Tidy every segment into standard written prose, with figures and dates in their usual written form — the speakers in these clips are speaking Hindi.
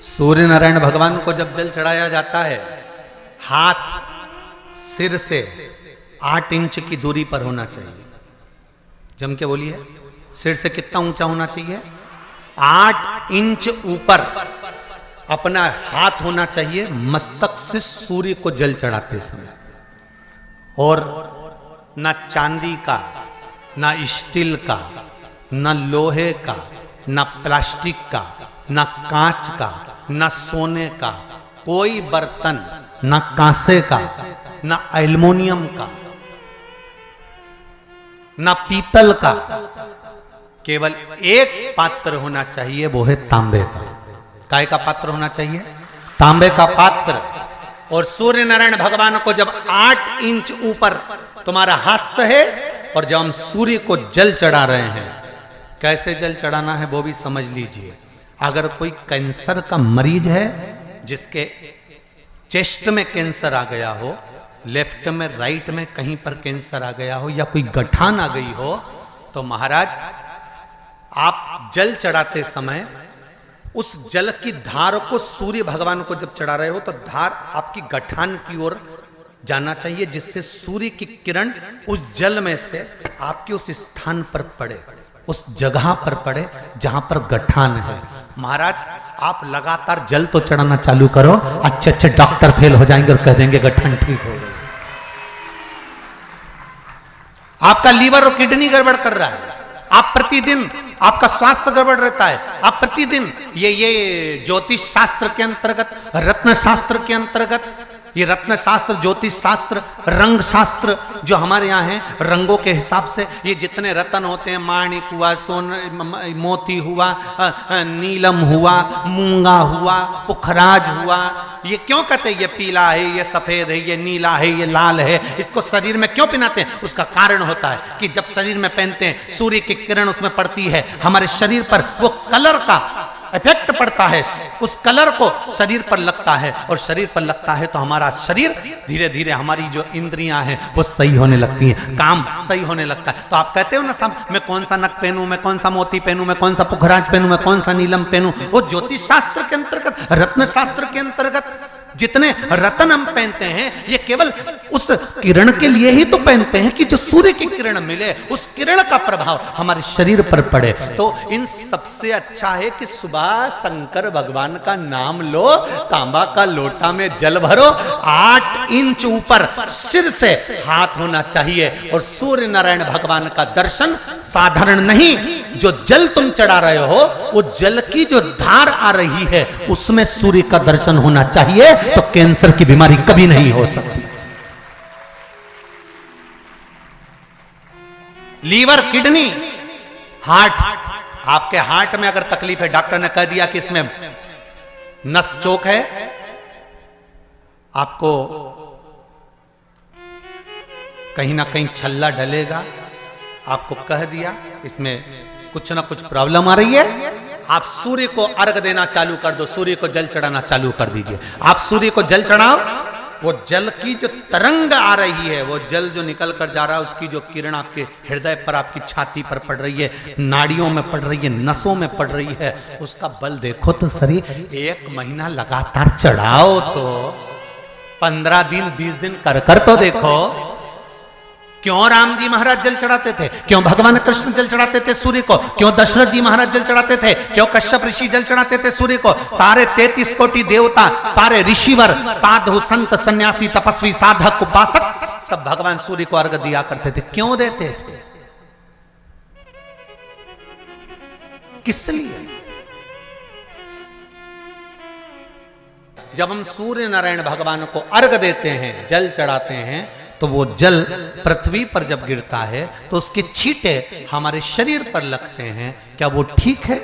सूर्य नारायण भगवान को जब जल चढ़ाया जाता है, हाथ सिर से 8 इंच की दूरी पर होना चाहिए। जम के बोलिए, सिर से कितना ऊंचा होना चाहिए? 8 इंच ऊपर अपना हाथ होना चाहिए मस्तक से सूर्य को जल चढ़ाते समय। और ना चांदी का, ना स्टील का, ना लोहे का, ना प्लास्टिक का, ना कांच का, ना सोने का कोई बर्तन, ना कांसे का, ना एल्युमिनियम का, ना पीतल का, केवल एक पात्र होना चाहिए, वो है तांबे का। काय का पात्र होना चाहिए? तांबे का पात्र। और सूर्य नारायण भगवान को जब 8 इंच ऊपर तुम्हारा हस्त है और जब हम सूर्य को जल चढ़ा रहे हैं, कैसे जल चढ़ाना है वो भी समझ लीजिए। अगर कोई कैंसर का मरीज है, जिसके चेस्ट में कैंसर आ गया हो, लेफ्ट में, राइट में कहीं पर कैंसर आ गया हो, या कोई गठान आ गई हो, तो महाराज आप जल चढ़ाते समय उस जल की धार को सूर्य भगवान को जब चढ़ा रहे हो तो धार आपकी गठान की ओर जाना चाहिए, जिससे सूर्य की किरण उस जल में से आपके उस स्थान पर पड़े, उस जगह पर पड़े जहां पर गठान है। महाराज आप लगातार जल तो चढ़ाना चालू करो, अच्छे अच्छे डॉक्टर फेल हो जाएंगे और कह देंगे गठान ठीक हो गई। आपका लीवर और किडनी गड़बड़ कर रहा है, आप प्रतिदिन, आपका स्वास्थ्य गड़बड़ रहता है, आप प्रतिदिन ये ज्योतिष शास्त्र के अंतर्गत, रत्न शास्त्र के अंतर्गत, ये रत्न शास्त्र, ज्योतिष शास्त्र, रंग शास्त्र जो हमारे यहाँ है, रंगों के हिसाब से ये जितने रत्न होते हैं, माणिक हुआ, मोती हुआ, नीलम हुआ, मूंगा हुआ, पुखराज हुआ, ये क्यों कहते हैं ये पीला है, ये सफेद है, ये नीला है, ये लाल है, इसको शरीर में क्यों पहनाते हैं? उसका कारण होता है कि जब शरीर में पहनते हैं सूर्य की किरण उसमें पड़ती है, हमारे शरीर पर वो कलर का इफेक्ट पड़ता है, उस कलर को शरीर पर लगता है, और शरीर पर लगता है तो हमारा शरीर धीरे धीरे, हमारी जो इंद्रियां हैं वो सही होने लगती हैं, काम सही होने लगता है। तो आप कहते हो ना सब, मैं कौन सा नक पहनूं, मैं कौन सा मोती पहनूं, मैं कौन सा पुखराज पहनूं, मैं कौन सा नीलम पहनूं, वो ज्योतिष शास्त्र के अंतर्गत, रत्न शास्त्र के अंतर्गत जितने रत्न हम पहनते हैं ये केवल उस किरण के लिए ही तो पहनते हैं कि जो सूर्य की किरण मिले, उस किरण का प्रभाव हमारे शरीर पर पड़े। तो इन सबसे अच्छा है कि सुबह शंकर भगवान का नाम लो, तांबा का लोटा में जल भरो, 8 इंच ऊपर सिर से हाथ होना चाहिए, और सूर्य नारायण भगवान का दर्शन साधारण नहीं, जो जल तुम चढ़ा रहे हो वो जल की जो धार आ रही है उसमें सूर्य का दर्शन होना चाहिए, तो कैंसर की बीमारी कभी नहीं हो सकती। लीवर, किडनी, हार्ट, आपके हार्ट में अगर तकलीफ है, डॉक्टर ने कह दिया कि इसमें नस चोक है, आपको कहीं ना कहीं छल्ला डलेगा, आपको कह दिया इसमें कुछ ना कुछ प्रॉब्लम आ रही है, आप सूर्य को अर्घ देना चालू कर दो, सूर्य को जल चढ़ाना चालू कर दीजिए। आप सूर्य को जल चढ़ाओ, वो जल की जो तरंग आ रही है, वो जल जो निकल कर जा रहा है, उसकी जो किरण आपके हृदय पर, आपकी छाती पर पड़ रही है, नाड़ियों में पड़ रही है, नसों में पड़ रही है, उसका बल देखो तो सही। 1 महीना लगातार चढ़ाओ तो 15 दिन 20 दिन कर तो देखो। क्यों राम जी महाराज जल चढ़ाते थे? क्यों भगवान कृष्ण जल चढ़ाते थे सूर्य को? क्यों दशरथ जी महाराज जल चढ़ाते थे? क्यों कश्यप ऋषि जल चढ़ाते थे सूर्य को? सारे 33 कोटि देवता, सारे ऋषिवर, साधु संत सन्यासी तपस्वी साधक उपासक सब भगवान सूर्य को अर्घ दिया करते थे। क्यों देते थे? किस लिए? जब हम सूर्य नारायण भगवान को अर्घ देते हैं, जल चढ़ाते हैं, तो वो जल पृथ्वी पर जब गिरता है तो उसके छींटे हमारे शरीर पर लगते हैं। क्या वो ठीक है?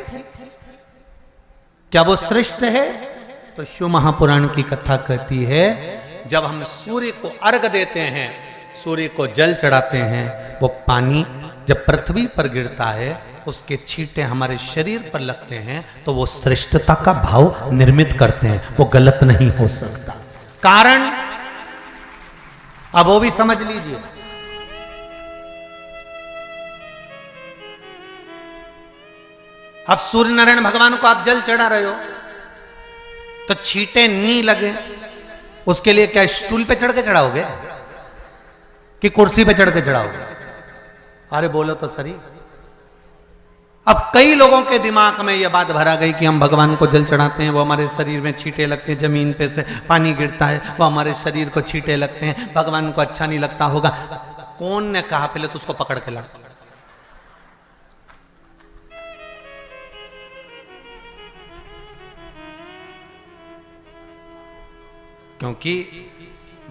क्या वो श्रेष्ठ है? तो शिव महापुराण की कथा कहती है, जब हम सूर्य को अर्घ देते हैं, सूर्य को जल चढ़ाते हैं, वो पानी जब पृथ्वी पर गिरता है, उसके छींटे हमारे शरीर पर लगते हैं, तो वो श्रेष्ठता का भाव निर्मित करते हैं, वो गलत नहीं हो सकता। कारण अब वो भी समझ लीजिए। अब सूर्य नारायण भगवान को आप जल चढ़ा रहे हो, तो छींटे नहीं लगे उसके लिए क्या स्टूल पे चढ़ के चढ़ाओगे कि कुर्सी पे चढ़ के चढ़ाओगे? अरे बोलो तो सही। अब कई लोगों के दिमाग में यह बात भरा गई कि हम भगवान को जल चढ़ाते हैं, वो हमारे शरीर में छींटे लगते हैं, जमीन पे से पानी गिरता है, वो हमारे शरीर को छींटे लगते हैं, भगवान को अच्छा नहीं लगता होगा। कौन ने कहा? पहले तो उसको पकड़ के ला। क्योंकि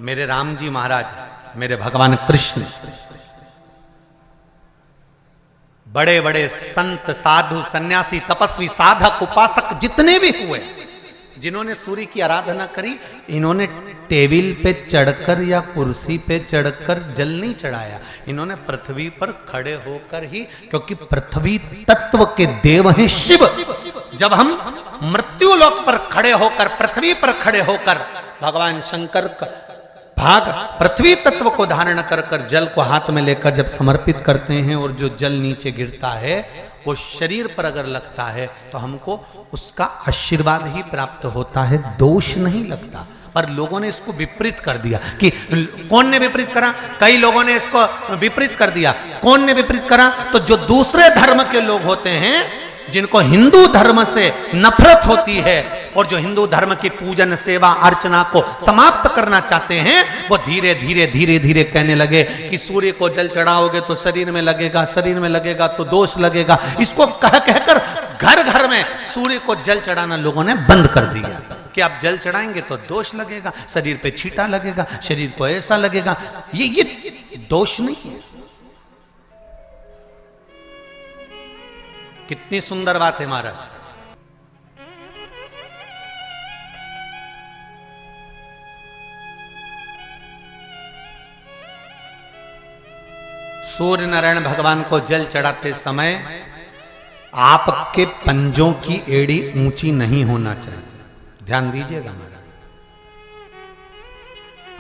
मेरे राम जी महाराज, मेरे भगवान कृष्ण, बड़े बड़े संत, साधु, सन्यासी, तपस्वी, साधक, उपासक जितने भी हुए, जिन्होंने सूर्य की आराधना करी, इन्होंने टेबल पे चढ़कर या कुर्सी पे चढ़कर जल नहीं चढ़ाया, इन्होंने पृथ्वी पर खड़े होकर ही, क्योंकि पृथ्वी तत्व के देव हैं शिव। जब हम मृत्यु लोक पर खड़े होकर, पृथ्वी पर खड़े होकर भगवान शंकर का भाग पृथ्वी तत्व को धारण कर कर जल को हाथ में लेकर जब समर्पित करते हैं, और जो जल नीचे गिरता है वो शरीर पर अगर लगता है तो हमको उसका आशीर्वाद ही प्राप्त होता है, दोष नहीं लगता। पर लोगों ने इसको विपरीत कर दिया। कि कौन ने विपरीत करा? कई लोगों ने इसको विपरीत कर दिया। कौन ने विपरीत करा? तो जो दूसरे धर्म के लोग होते हैं, जिनको हिंदू धर्म से नफरत होती है और जो हिंदू धर्म की पूजन, सेवा, अर्चना को समाप्त करना चाहते हैं, वो धीरे धीरे धीरे धीरे कहने लगे कि सूर्य को जल चढ़ाओगे तो शरीर में लगेगा, शरीर में लगेगा तो दोष लगेगा। इसको कह कहकर घर घर में सूर्य को जल चढ़ाना लोगों ने बंद कर दिया कि आप जल चढ़ाएंगे तो दोष लगेगा, शरीर पे छींटा लगेगा, शरीर को ऐसा लगेगा। ये दोष नहीं है। कितनी सुंदर बात है महाराज। सूर्य नारायण भगवान को जल चढ़ाते समय आपके पंजों की एड़ी ऊंची नहीं होना चाहिए। ध्यान दीजिएगा महाराज।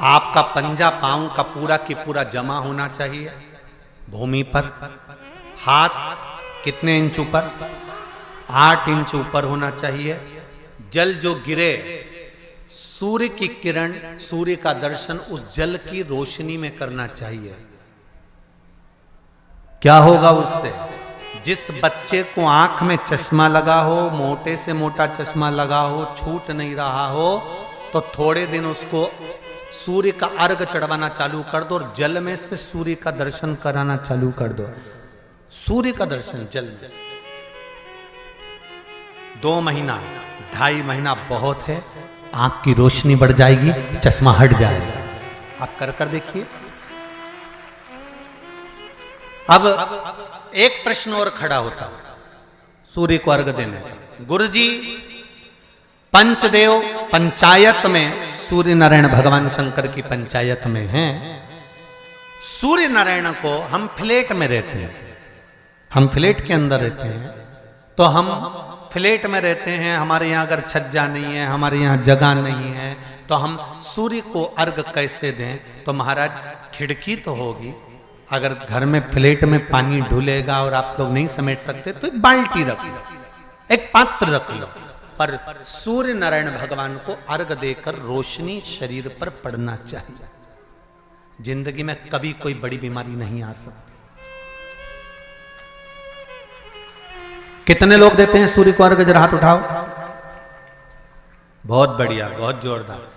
आपका पंजा पांव का पूरा की पूरा जमा होना चाहिए भूमि पर। हाथ कितने इंच ऊपर? 8 इंच ऊपर होना चाहिए। जल जो गिरे, सूर्य की किरण, सूर्य का दर्शन उस जल की रोशनी में करना चाहिए। क्या होगा उससे? जिस बच्चे को आंख में चश्मा लगा हो, मोटे से मोटा चश्मा लगा हो, छूट नहीं रहा हो, तो थोड़े दिन उसको सूर्य का अर्घ चढ़वाना चालू कर दो और जल में से सूर्य का दर्शन कराना चालू कर दो। सूर्य का दर्शन जल में से 2 महीना, 2.5 महीना बहुत है। आंख की रोशनी बढ़ जाएगी, चश्मा हट जाएगा। आप कर देखिए। अब एक प्रश्न और खड़ा होता है सूर्य को अर्घ देने का। गुरुजी, पंचदेव पंचायत में सूर्य नारायण भगवान शंकर की पंचायत में हैं। सूर्य नारायण को हम फ्लैट में रहते हैं, हम फ्लैट के अंदर रहते हैं, तो हम फ्लैट में रहते हैं। हमारे यहाँ अगर छज्जा नहीं है, हमारे यहाँ जगह नहीं है, तो हम सूर्य को अर्घ कैसे दें? तो महाराज खिड़की तो होगी। अगर घर में फ्लैट में पानी ढुलेगा और आप लोग नहीं समेट सकते तो एक बाल्टी रख लो, एक पात्र रख लो, पर सूर्य नारायण भगवान को अर्घ देकर रोशनी शरीर पर पड़ना चाहिए। जिंदगी में कभी कोई बड़ी बीमारी नहीं आ सकती। कितने लोग देते हैं सूर्य को अर्घ? जरा हाथ उठाओ। बहुत बढ़िया, बहुत जोरदार।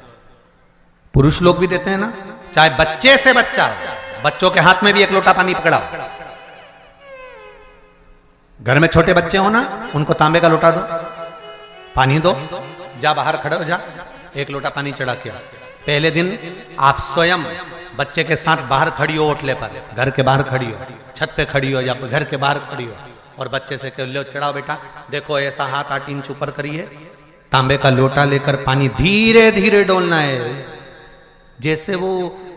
पुरुष लोग भी देते हैं ना, चाहे बच्चे से बच्चा, बच्चों के हाथ में भी 1 लोटा पानी पकड़ाओ। घर में छोटे बच्चे हो ना, उनको तांबे का लोटा दो, पानी दो, जा बाहर खड़े हो जा, 1 लोटा पानी चढ़ा के आओ। पहले दिन आप स्वयं बच्चे के साथ बाहर खड़ी हो, ओटले पर, घर के बाहर खड़ी हो, छत पे खड़ी हो या घर के बाहर खड़ी हो, और बच्चे से कह लो चढ़ाओ बेटा, देखो ऐसा हाथ 8 इंच ऊपर करिए, तांबे का लोटा लेकर पानी धीरे धीरे डोलना है। जैसे वो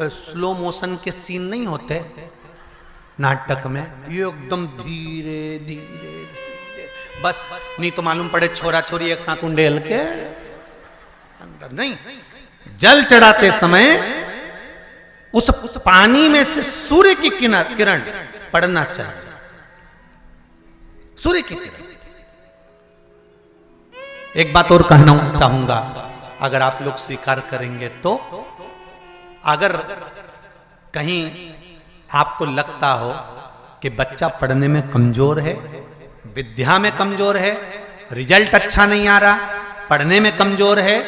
स्लो मोशन के सीन नहीं होते नाटक में, ये एकदम धीरे धीरे धीरे, बस नहीं तो मालूम पड़े छोरा छोरी एक साथ उंडेल के अंदर नहीं। जल चढ़ाते समय उस पानी में से सूर्य की किरण पड़ना चाहिए। सूर्य की किरण एक बात और कहना चाहूंगा, अगर आप लोग स्वीकार करेंगे तो, अगर कहीं आपको लगता हो कि बच्चा पढ़ने में कमजोर है, विद्या में कमजोर है, रिजल्ट अच्छा नहीं आ रहा, पढ़ने में कमजोर है,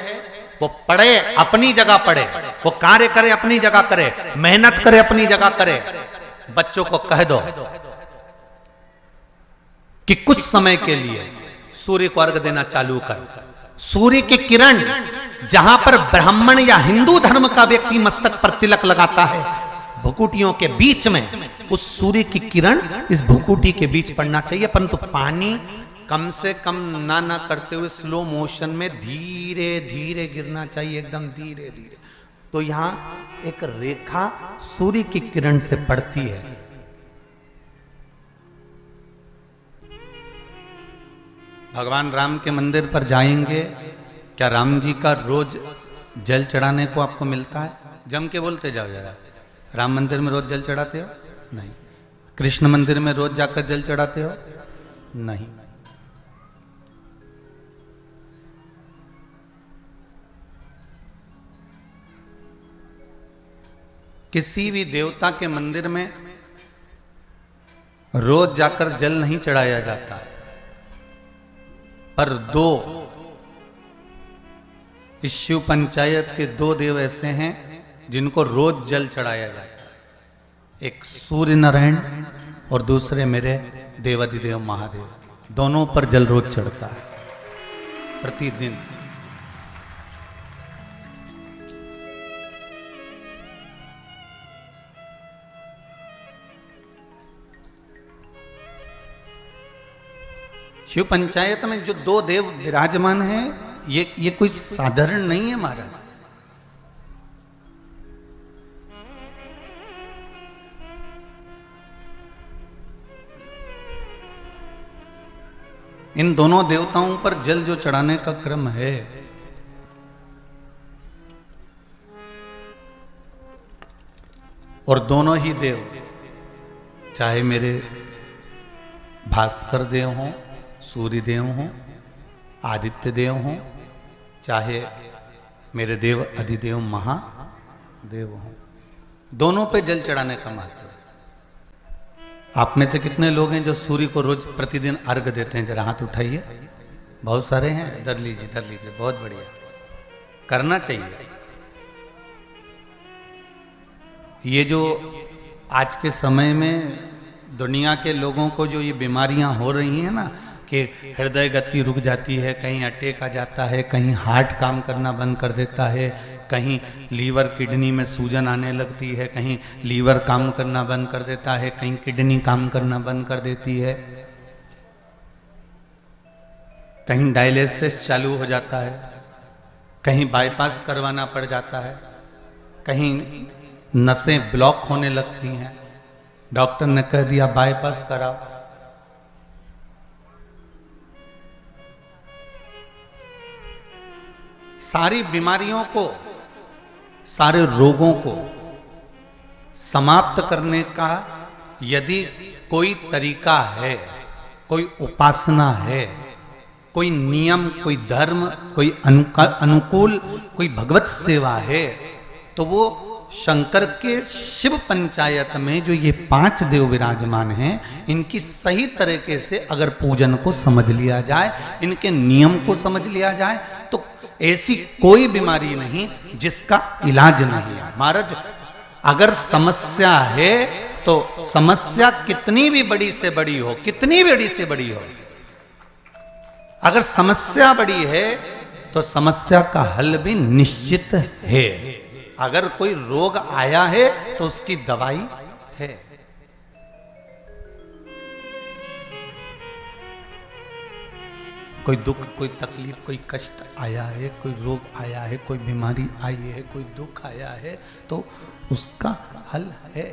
वो पढ़े, अपनी जगह पढ़े, वो कार्य करे अपनी जगह करे, मेहनत करे अपनी जगह करे। बच्चों को कह दो कि कुछ समय के लिए सूर्य को अर्घ देना चालू कर। सूर्य की किरण जहां पर ब्राह्मण या हिंदू धर्म का व्यक्ति मस्तक पर तिलक लगाता है, भुकुटियों के बीच में उस सूर्य की किरण इस भुकुटी के बीच पड़ना चाहिए, परंतु पानी कम से कम ना करते हुए स्लो मोशन में धीरे धीरे गिरना चाहिए, एकदम धीरे धीरे। तो यहां एक रेखा सूर्य की किरण से पड़ती है। भगवान राम के मंदिर पर जाएंगे, क्या राम जी का रोज जल चढ़ाने को आपको मिलता है? जम के बोलते जाओ जरा, राम मंदिर में रोज जल चढ़ाते हो? नहीं। कृष्ण मंदिर में रोज जाकर जल चढ़ाते हो? नहीं। किसी भी देवता के मंदिर में रोज जाकर जल नहीं चढ़ाया जाता, पर दो इस शिव पंचायत के दो देव ऐसे हैं जिनको रोज जल चढ़ाया जाता है। एक सूर्य नारायण और दूसरे मेरे देवाधिदेव महादेव, दोनों पर जल रोज चढ़ता है प्रतिदिन। शिव पंचायत में जो दो देव विराजमान हैं, ये कोई साधारण नहीं है महाराज। इन दोनों देवताओं पर जल जो चढ़ाने का क्रम है, और दोनों ही देव, चाहे मेरे भास्कर देव हों, सूर्य देव हों, आदित्य देव हों, चाहे मेरे देव अधिदेव महादेव हों, दोनों पे जल चढ़ाने का महत्व है। आप में से कितने लोग हैं जो सूर्य को रोज प्रतिदिन अर्घ देते हैं? जरा हाथ उठाइए। बहुत सारे हैं। धर लीजिए, धर लीजिए, बहुत बढ़िया, करना चाहिए। ये जो आज के समय में दुनिया के लोगों को जो ये बीमारियां हो रही हैं ना, कि हृदय गति रुक जाती है, कहीं अटैक आ जाता है, कहीं हार्ट काम करना बंद कर देता है, कहीं लीवर किडनी में सूजन आने लगती है, कहीं लीवर काम करना बंद कर देता है, कहीं किडनी काम करना बंद कर देती है, कहीं डायलिसिस चालू हो जाता है, कहीं बाईपास करवाना पड़ जाता है, कहीं नसें ब्लॉक होने लगती हैं, डॉक्टर ने कह दिया बाईपास कराओ। सारी बीमारियों को, सारे रोगों को समाप्त करने का यदि कोई तरीका है, कोई उपासना है, कोई नियम, कोई धर्म, कोई अनुकूल, कोई भगवत सेवा है, तो वो शंकर के शिव पंचायत में जो ये 5 देव विराजमान हैं, इनकी सही तरीके से अगर पूजन को समझ लिया जाए, इनके नियम को समझ लिया जाए, तो ऐसी कोई बीमारी नहीं जिसका इलाज नहीं है। महाराज, अगर समस्या है तो समस्या कितनी भी बड़ी से बड़ी हो, कितनी बड़ी से बड़ी हो, अगर समस्या बड़ी है तो समस्या का हल भी निश्चित है। अगर कोई रोग आया है तो उसकी दवाई है। कोई दुख, कोई तकलीफ, कोई कष्ट आया है, कोई रोग आया है, कोई बीमारी आई है, कोई दुख आया है, तो उसका हल है,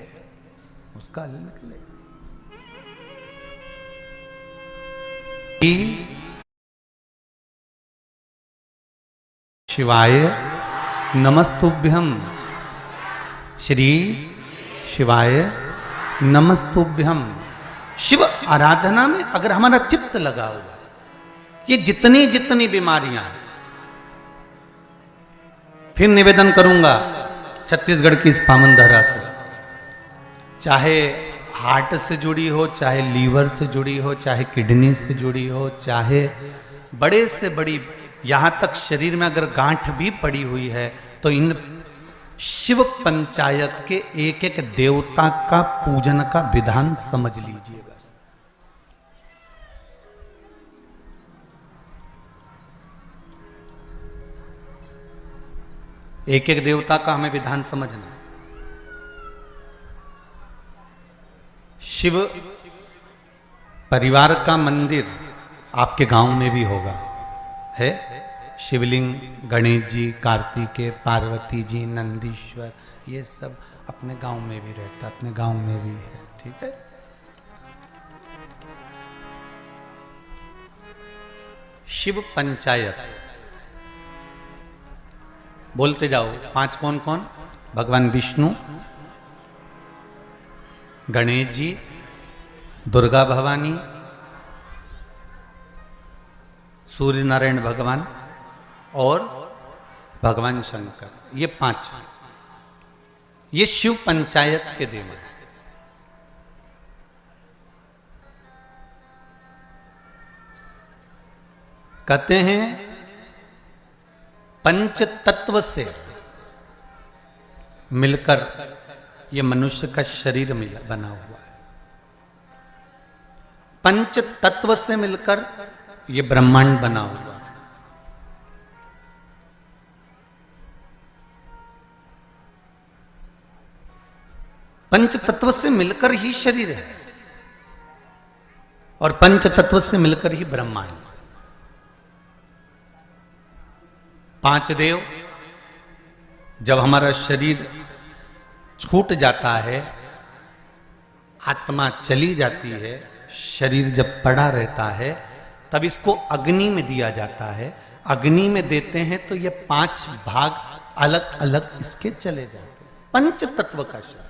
उसका हल निकले। शिवाय नमस्तुभ्यं, श्री शिवाय नमस्तुभ्यं। शिव आराधना में अगर हमारा चित्त लगा हुआ, ये जितनी जितनी बीमारियां हैं, फिर निवेदन करूंगा छत्तीसगढ़ की इस पावन धरा से, चाहे हार्ट से जुड़ी हो, चाहे लीवर से जुड़ी हो, चाहे किडनी से जुड़ी हो, चाहे बड़े से बड़ी, यहां तक शरीर में अगर गांठ भी पड़ी हुई है तो इन शिव पंचायत के एक एक देवता का पूजन का विधान समझ लीजिए बस। एक एक देवता का हमें विधान समझना। शिव परिवार का मंदिर आपके गांव में भी होगा, है शिवलिंग, गणेश जी, कार्तिकेय, पार्वती जी, नंदीश्वर, ये सब अपने गांव में भी रहता, अपने गांव में भी है, ठीक है। शिव पंचायत बोलते जाओ। 5 कौन कौन? भगवान विष्णु, गणेश जी, दुर्गा भवानी, सूर्य नारायण भगवान और भगवान शंकर, ये 5, ये शिव पंचायत के देव हैं। कहते हैं पंच तत्व से मिलकर ये मनुष्य का शरीर बना हुआ है। पंच तत्व से मिलकर ये ब्रह्मांड बना हुआ है। पंच तत्व से मिलकर ही शरीर है और पंच तत्व से मिलकर ही ब्रह्मांड। 5 देव, जब हमारा शरीर छूट जाता है, आत्मा चली जाती है, शरीर जब पड़ा रहता है, तब इसको अग्नि में दिया जाता है। अग्नि में देते हैं तो ये 5 भाग अलग अलग इसके चले जाते हैं। पंच तत्व का शरीर।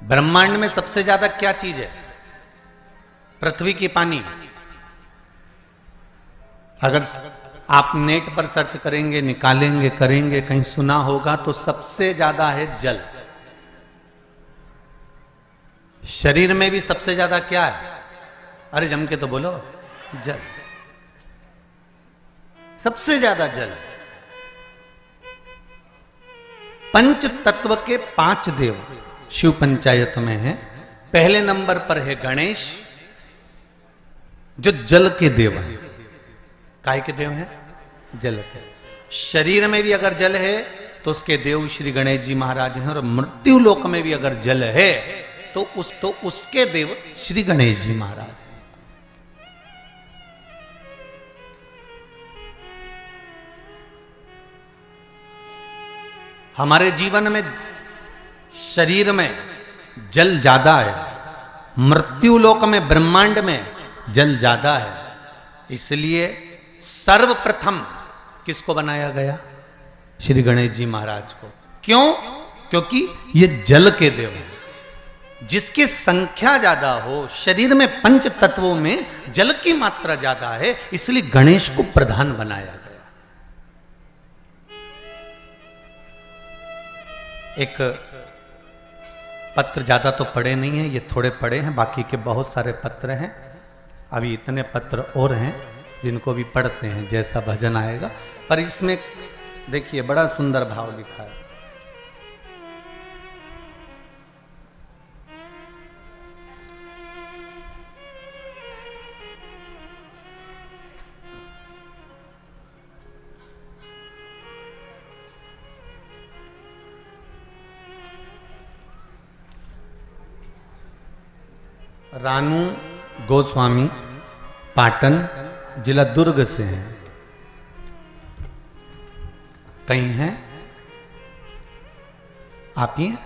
ब्रह्मांड में सबसे ज्यादा क्या चीज है? पृथ्वी की पानी। अगर आप नेट पर सर्च करेंगे, निकालेंगे, करेंगे, कहीं सुना होगा तो सबसे ज्यादा है जल। शरीर में भी सबसे ज्यादा क्या है? अरे जम के तो बोलो, जल। सबसे ज्यादा जल। पंच तत्व के 5 देव शिव पंचायत में है। पहले नंबर पर है गणेश, जो जल के देव हैं। काय के देव हैं? जल के। शरीर में भी अगर जल है तो उसके देव श्री गणेश जी महाराज हैं, और मृत्यु लोक में भी अगर जल है तो उसके देव श्री गणेश जी महाराज। हमारे जीवन में शरीर में जल ज्यादा है, मृत्यु लोक में ब्रह्मांड में जल ज्यादा है। इसलिए सर्वप्रथम किसको बनाया गया? श्री गणेश जी महाराज को। क्यों? क्योंकि ये जल के देव हैं। जिसकी संख्या ज्यादा हो, शरीर में पंच तत्वों में जल की मात्रा ज्यादा है, इसलिए गणेश को प्रधान बनाया गया। एक पत्र ज्यादा तो पढ़े नहीं है, ये थोड़े पढ़े हैं, बाकी के बहुत सारे पत्र हैं। अभी इतने पत्र और हैं जिनको भी पढ़ते हैं, जैसा भजन आएगा। पर इसमें देखिए बड़ा सुंदर भाव लिखा है। रानू गोस्वामी पाटन, जिला दुर्ग से हैं। कहीं हैं? आप ही हैं?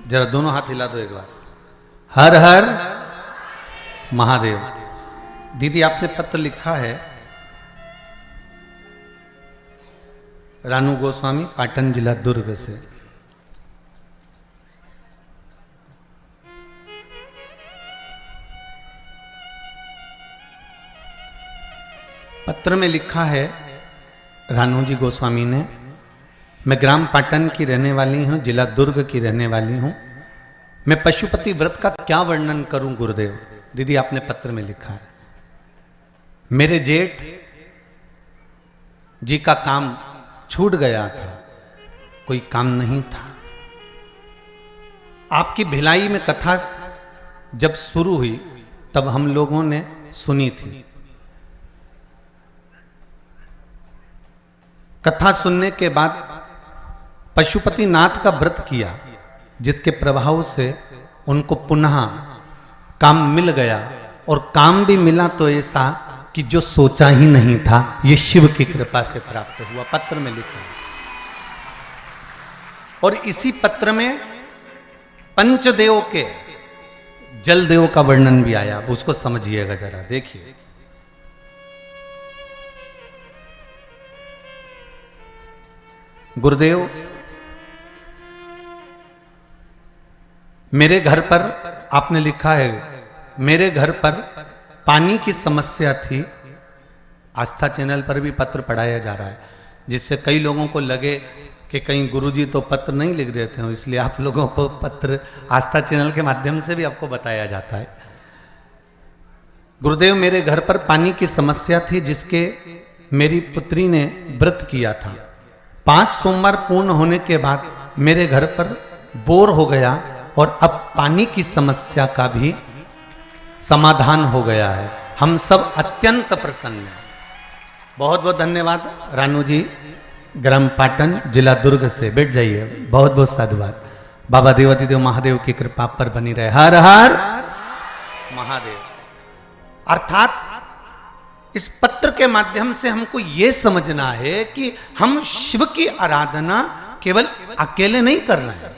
जरा दोनों हाथ हिला दो एक बार। हर हर महादेव। दीदी आपने पत्र लिखा है, रानू गोस्वामी पाटन, जिला दुर्ग से। पत्र में लिखा है रानूजी गोस्वामी ने, मैं ग्राम पाटन की रहने वाली हूँ, जिला दुर्ग की रहने वाली हूँ। मैं पशुपति व्रत का क्या वर्णन करूं गुरुदेव। दीदी आपने पत्र में लिखा है, मेरे जेठ जी का काम छूट गया था, कोई काम नहीं था। आपकी भिलाई में कथा जब शुरू हुई तब हम लोगों ने सुनी थी। कथा सुनने के बाद पशुपति नाथ का व्रत किया, जिसके प्रभाव से उनको पुनः काम मिल गया, और काम भी मिला तो ऐसा कि जो सोचा ही नहीं था, ये शिव की कृपा से प्राप्त हुआ। पत्र में लिखा है। और इसी पत्र में पंचदेव के जल देव का वर्णन भी आया, उसको समझिएगा जरा, देखिए। गुरुदेव, मेरे घर पर, आपने लिखा है, मेरे घर पर पानी की समस्या थी। आस्था चैनल पर भी पत्र पढ़ाया जा रहा है, जिससे कई लोगों को लगे कि कहीं गुरुजी तो पत्र नहीं लिख देते हो, इसलिए आप लोगों को पत्र आस्था चैनल के माध्यम से भी आपको बताया जाता है। गुरुदेव, मेरे घर पर पानी की समस्या थी, जिसके मेरी पुत्री ने व्रत किया था। 5 सोमवार पूर्ण होने के बाद मेरे घर पर बोर हो गया, और अब पानी की समस्या का भी समाधान हो गया है। हम सब अत्यंत प्रसन्न हैं। बहुत बहुत धन्यवाद रानू जी, ग्राम पाटन, जिला दुर्ग से। बैठ जाइए। बहुत बहुत साधुवाद। बाबा देवादिदेव महादेव की कृपा पर बनी रहे। हर हर महादेव। अर्थात इस पत्र के माध्यम से हमको यह समझना है कि हम शिव की आराधना केवल अकेले नहीं कर रहे हैं।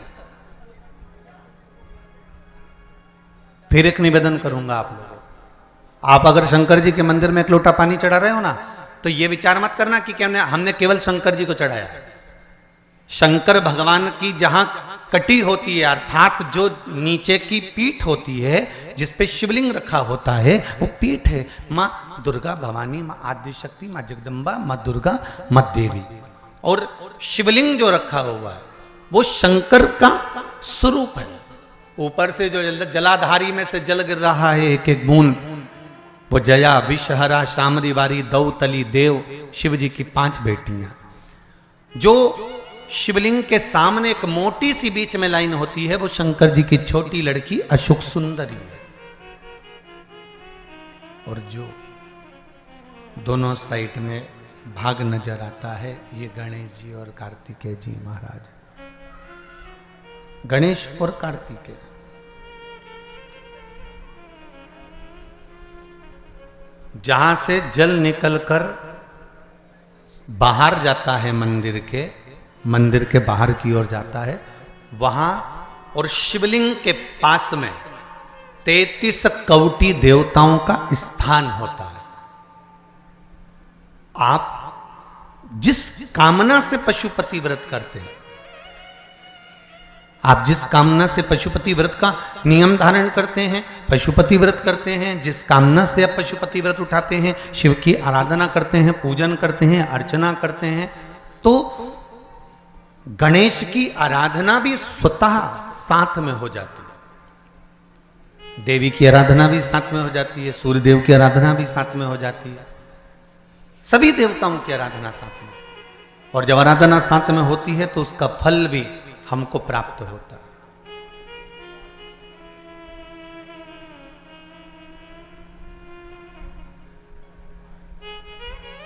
फिर एक निवेदन करूंगा आप लोगों को, आप अगर शंकर जी के मंदिर में एक लोटा पानी चढ़ा रहे हो ना, तो ये विचार मत करना कि क्या हमने केवल शंकर जी को चढ़ाया। शंकर भगवान की जहां कटी होती है, अर्थात जो नीचे की पीठ होती है, जिसपे शिवलिंग रखा होता है, वो पीठ है माँ दुर्गा भवानी, माँ आदिशक्ति, माँ जगदम्बा, माँ दुर्गा, माँ देवी। और शिवलिंग जो रखा हुआ है वो शंकर का स्वरूप है। ऊपर से जो जलाधारी में से जल गिर रहा है, एक एक बूंद, वो जया, विषहरा, शामरी वारी, दौतली, देव, शिव जी की 5 बेटियां। जो शिवलिंग के सामने एक मोटी सी बीच में लाइन होती है, वो शंकर जी की छोटी लड़की अशोक सुंदरी है। और जो दोनों साइड में भाग नजर आता है, ये गणेश जी और कार्तिकेय जी महाराज। गणेश और कार्तिकेय जहां से जल निकलकर बाहर जाता है मंदिर के बाहर की ओर जाता है, वहां और शिवलिंग के पास में 33 कवटी देवताओं का स्थान होता है। आप जिस कामना से पशुपति व्रत करते हैं, आप जिस कामना से पशुपति व्रत का नियम धारण करते हैं, पशुपति व्रत करते हैं, जिस कामना से आप पशुपति व्रत उठाते हैं, शिव की आराधना करते हैं, पूजन करते हैं, अर्चना करते हैं, तो गणेश की आराधना भी स्वतः साथ में हो जाती है। देवी की आराधना भी साथ में हो जाती है, सूर्य देव की आराधना भी साथ में हो जाती है, सभी देवताओं की आराधना साथ में। और जब आराधना साथ में होती है तो उसका फल भी हमको प्राप्त होता है।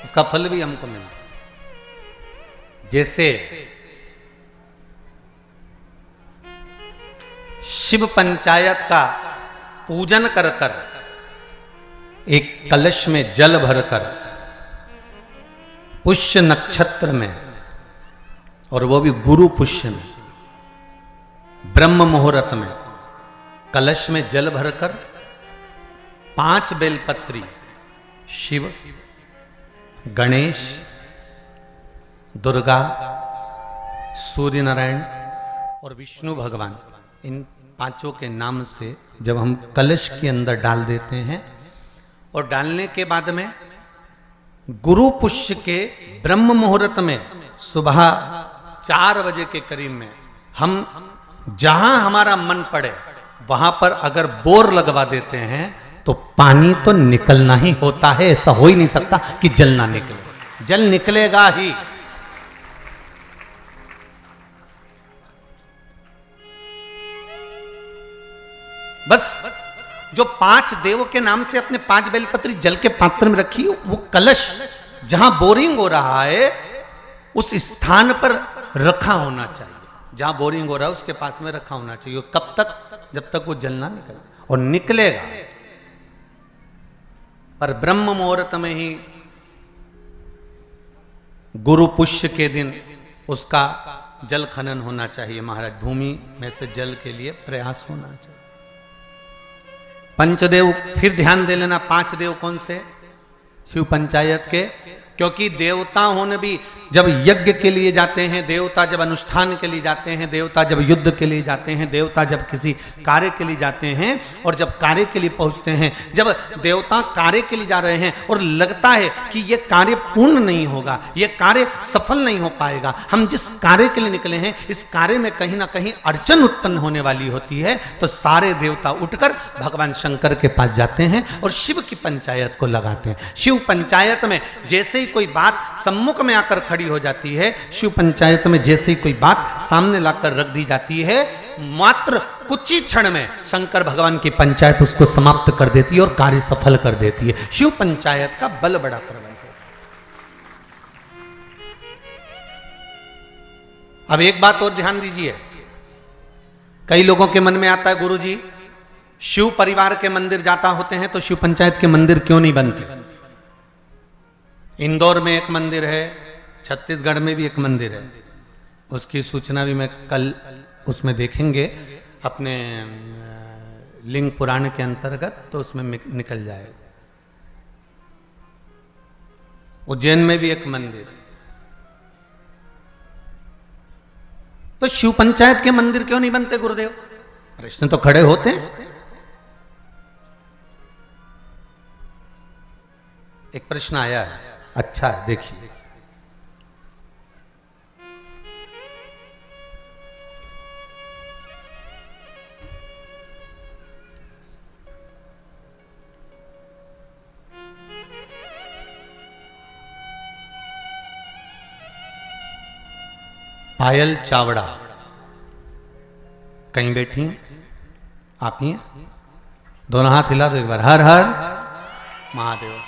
उसका फल भी हमको मिलता है। जैसे शिव पंचायत का पूजन कर कर एक कलश में जल भरकर पुष्य नक्षत्र में, और वो भी गुरु पुष्य में, ब्रह्म मुहूर्त में कलश में जल भरकर 5 बेलपत्री शिव, गणेश, दुर्गा, सूर्य नारायण और विष्णु भगवान, इन 5 के नाम से जब हम कलश के अंदर डाल देते हैं, और डालने के बाद में गुरु पुष्य के ब्रह्म मुहूर्त में सुबह 4 बजे के करीब में हम जहां हमारा मन पड़े वहां पर अगर बोर लगवा देते हैं तो पानी तो निकलना ही होता है। ऐसा हो ही नहीं सकता कि जल ना निकले, जल निकलेगा ही। बस जो 5 देवों के नाम से अपने 5 बेलपत्री जल के पात्र में रखी, वो कलश जहां बोरिंग हो रहा है उस स्थान पर रखा होना चाहिए। जहां बोरिंग हो रहा है उसके पास में रखा होना चाहिए। कब तक? जब तक वो जल ना निकले, और निकलेगा। पर ब्रह्म मुहूर्त में ही गुरु पुष्य के दिन उसका जल खनन होना चाहिए महाराज। भूमि में से जल के लिए प्रयास होना चाहिए। पंचदेव फिर ध्यान दे लेना। 5 देव कौन से? शिव पंचायत के। क्योंकि देवता होने भी जब यज्ञ के लिए जाते हैं, देवता जब अनुष्ठान के लिए जाते हैं, देवता जब युद्ध के लिए जाते हैं, देवता जब किसी कार्य के लिए जाते हैं, और जब कार्य के लिए पहुंचते हैं, जब देवता कार्य के लिए जा रहे हैं और लगता है कि ये कार्य पूर्ण नहीं होगा, ये कार्य सफल नहीं हो पाएगा, हम जिस कार्य के लिए निकले हैं इस कार्य में कहीं ना कहीं अड़चन उत्पन्न होने वाली होती है, तो सारे देवता उठकर भगवान शंकर के पास जाते हैं और शिव की पंचायत को लगाते हैं। शिव पंचायत में जैसे ही कोई बात सम्मुख में आकर खड़ी हो जाती है, शिव पंचायत में जैसे ही कोई बात सामने लाकर रख दी जाती है, मात्र कुछ ही क्षण में शंकर भगवान की पंचायत उसको समाप्त कर देती है और कार्य सफल कर देती है। शिव पंचायत का बल बड़ा प्रबल है। अब एक बात और ध्यान दीजिए। कई लोगों के मन में आता है, गुरुजी शिव परिवार के मंदिर जाता होते हैं तो शिव पंचायत के मंदिर क्यों नहीं बनते? इंदौर में एक मंदिर है, छत्तीसगढ़ में भी एक मंदिर है। उसकी सूचना भी मैं कल उसमें देखेंगे अपने लिंग पुराण के अंतर्गत, तो उसमें निकल जाएगा। उज्जैन में भी एक मंदिर है। तो शिव पंचायत के मंदिर क्यों नहीं बनते गुरुदेव? प्रश्न तो खड़े होते हैं। एक प्रश्न आया है, अच्छा है, देखिए। पायल चावड़ा कहीं बैठी हैं? आप ही हैं? दोनों हाथ हिला दो एक बार। हर हर महादेव।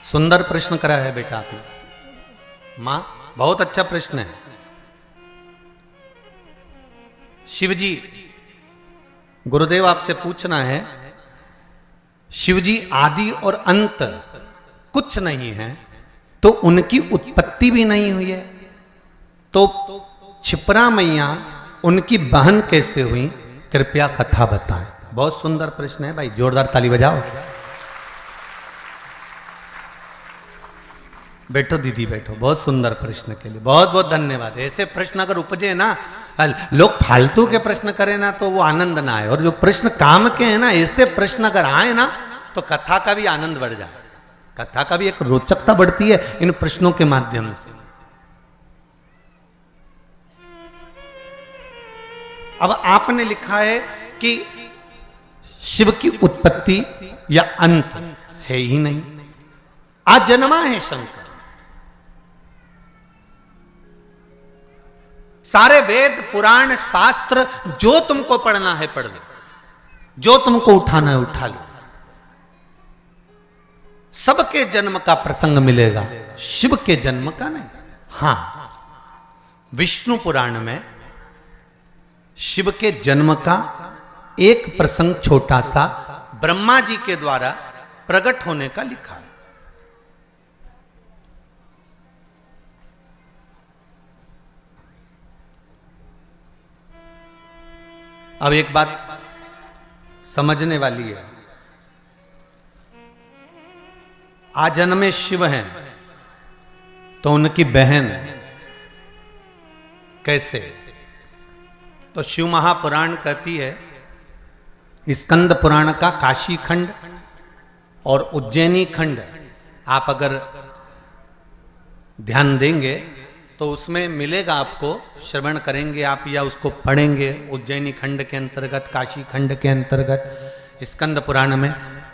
सुंदर प्रश्न करा है बेटा आपने। मां, बहुत अच्छा प्रश्न है। शिवजी, गुरुदेव आपसे पूछना है, शिवजी आदि और अंत कुछ नहीं है तो उनकी उत्पत्ति भी नहीं हुई है, तो छिपरा मैया उनकी बहन कैसे हुई? कृपया कथा बताएं। बहुत सुंदर प्रश्न है भाई, जोरदार ताली बजाओ। बैठो दीदी, बैठो। बहुत सुंदर प्रश्न के लिए बहुत बहुत धन्यवाद। ऐसे प्रश्न अगर उपजे ना, लोग फालतू के प्रश्न करें ना तो वो आनंद ना आए, और जो प्रश्न काम के हैं ना, ऐसे प्रश्न अगर आए ना तो कथा का भी आनंद बढ़ जाए, कथा का भी एक रोचकता बढ़ती है इन प्रश्नों के माध्यम से। अब आपने लिखा है कि शिव की उत्पत्ति या अंत है ही नहीं, अजन्मा है शंकर। सारे वेद पुराण शास्त्र जो तुमको पढ़ना है पढ़ लो, जो तुमको उठाना है उठा लो, सबके जन्म का प्रसंग मिलेगा, शिव के जन्म का नहीं। हां, विष्णु पुराण में शिव के जन्म का एक प्रसंग छोटा सा ब्रह्मा जी के द्वारा प्रकट होने का लिखा है। अब एक बात समझने वाली है, आजन्मे शिव हैं तो उनकी बहन कैसे? तो शिव महापुराण कहती है, स्कंद पुराण का काशी खंड और उज्जैनी खंड आप अगर ध्यान देंगे तो उसमें मिलेगा आपको, श्रवण करेंगे आप या उसको पढ़ेंगे उज्जैनी खंड के अंतर्गत, काशी खंड के अंतर्गत स्कंद पुराण में,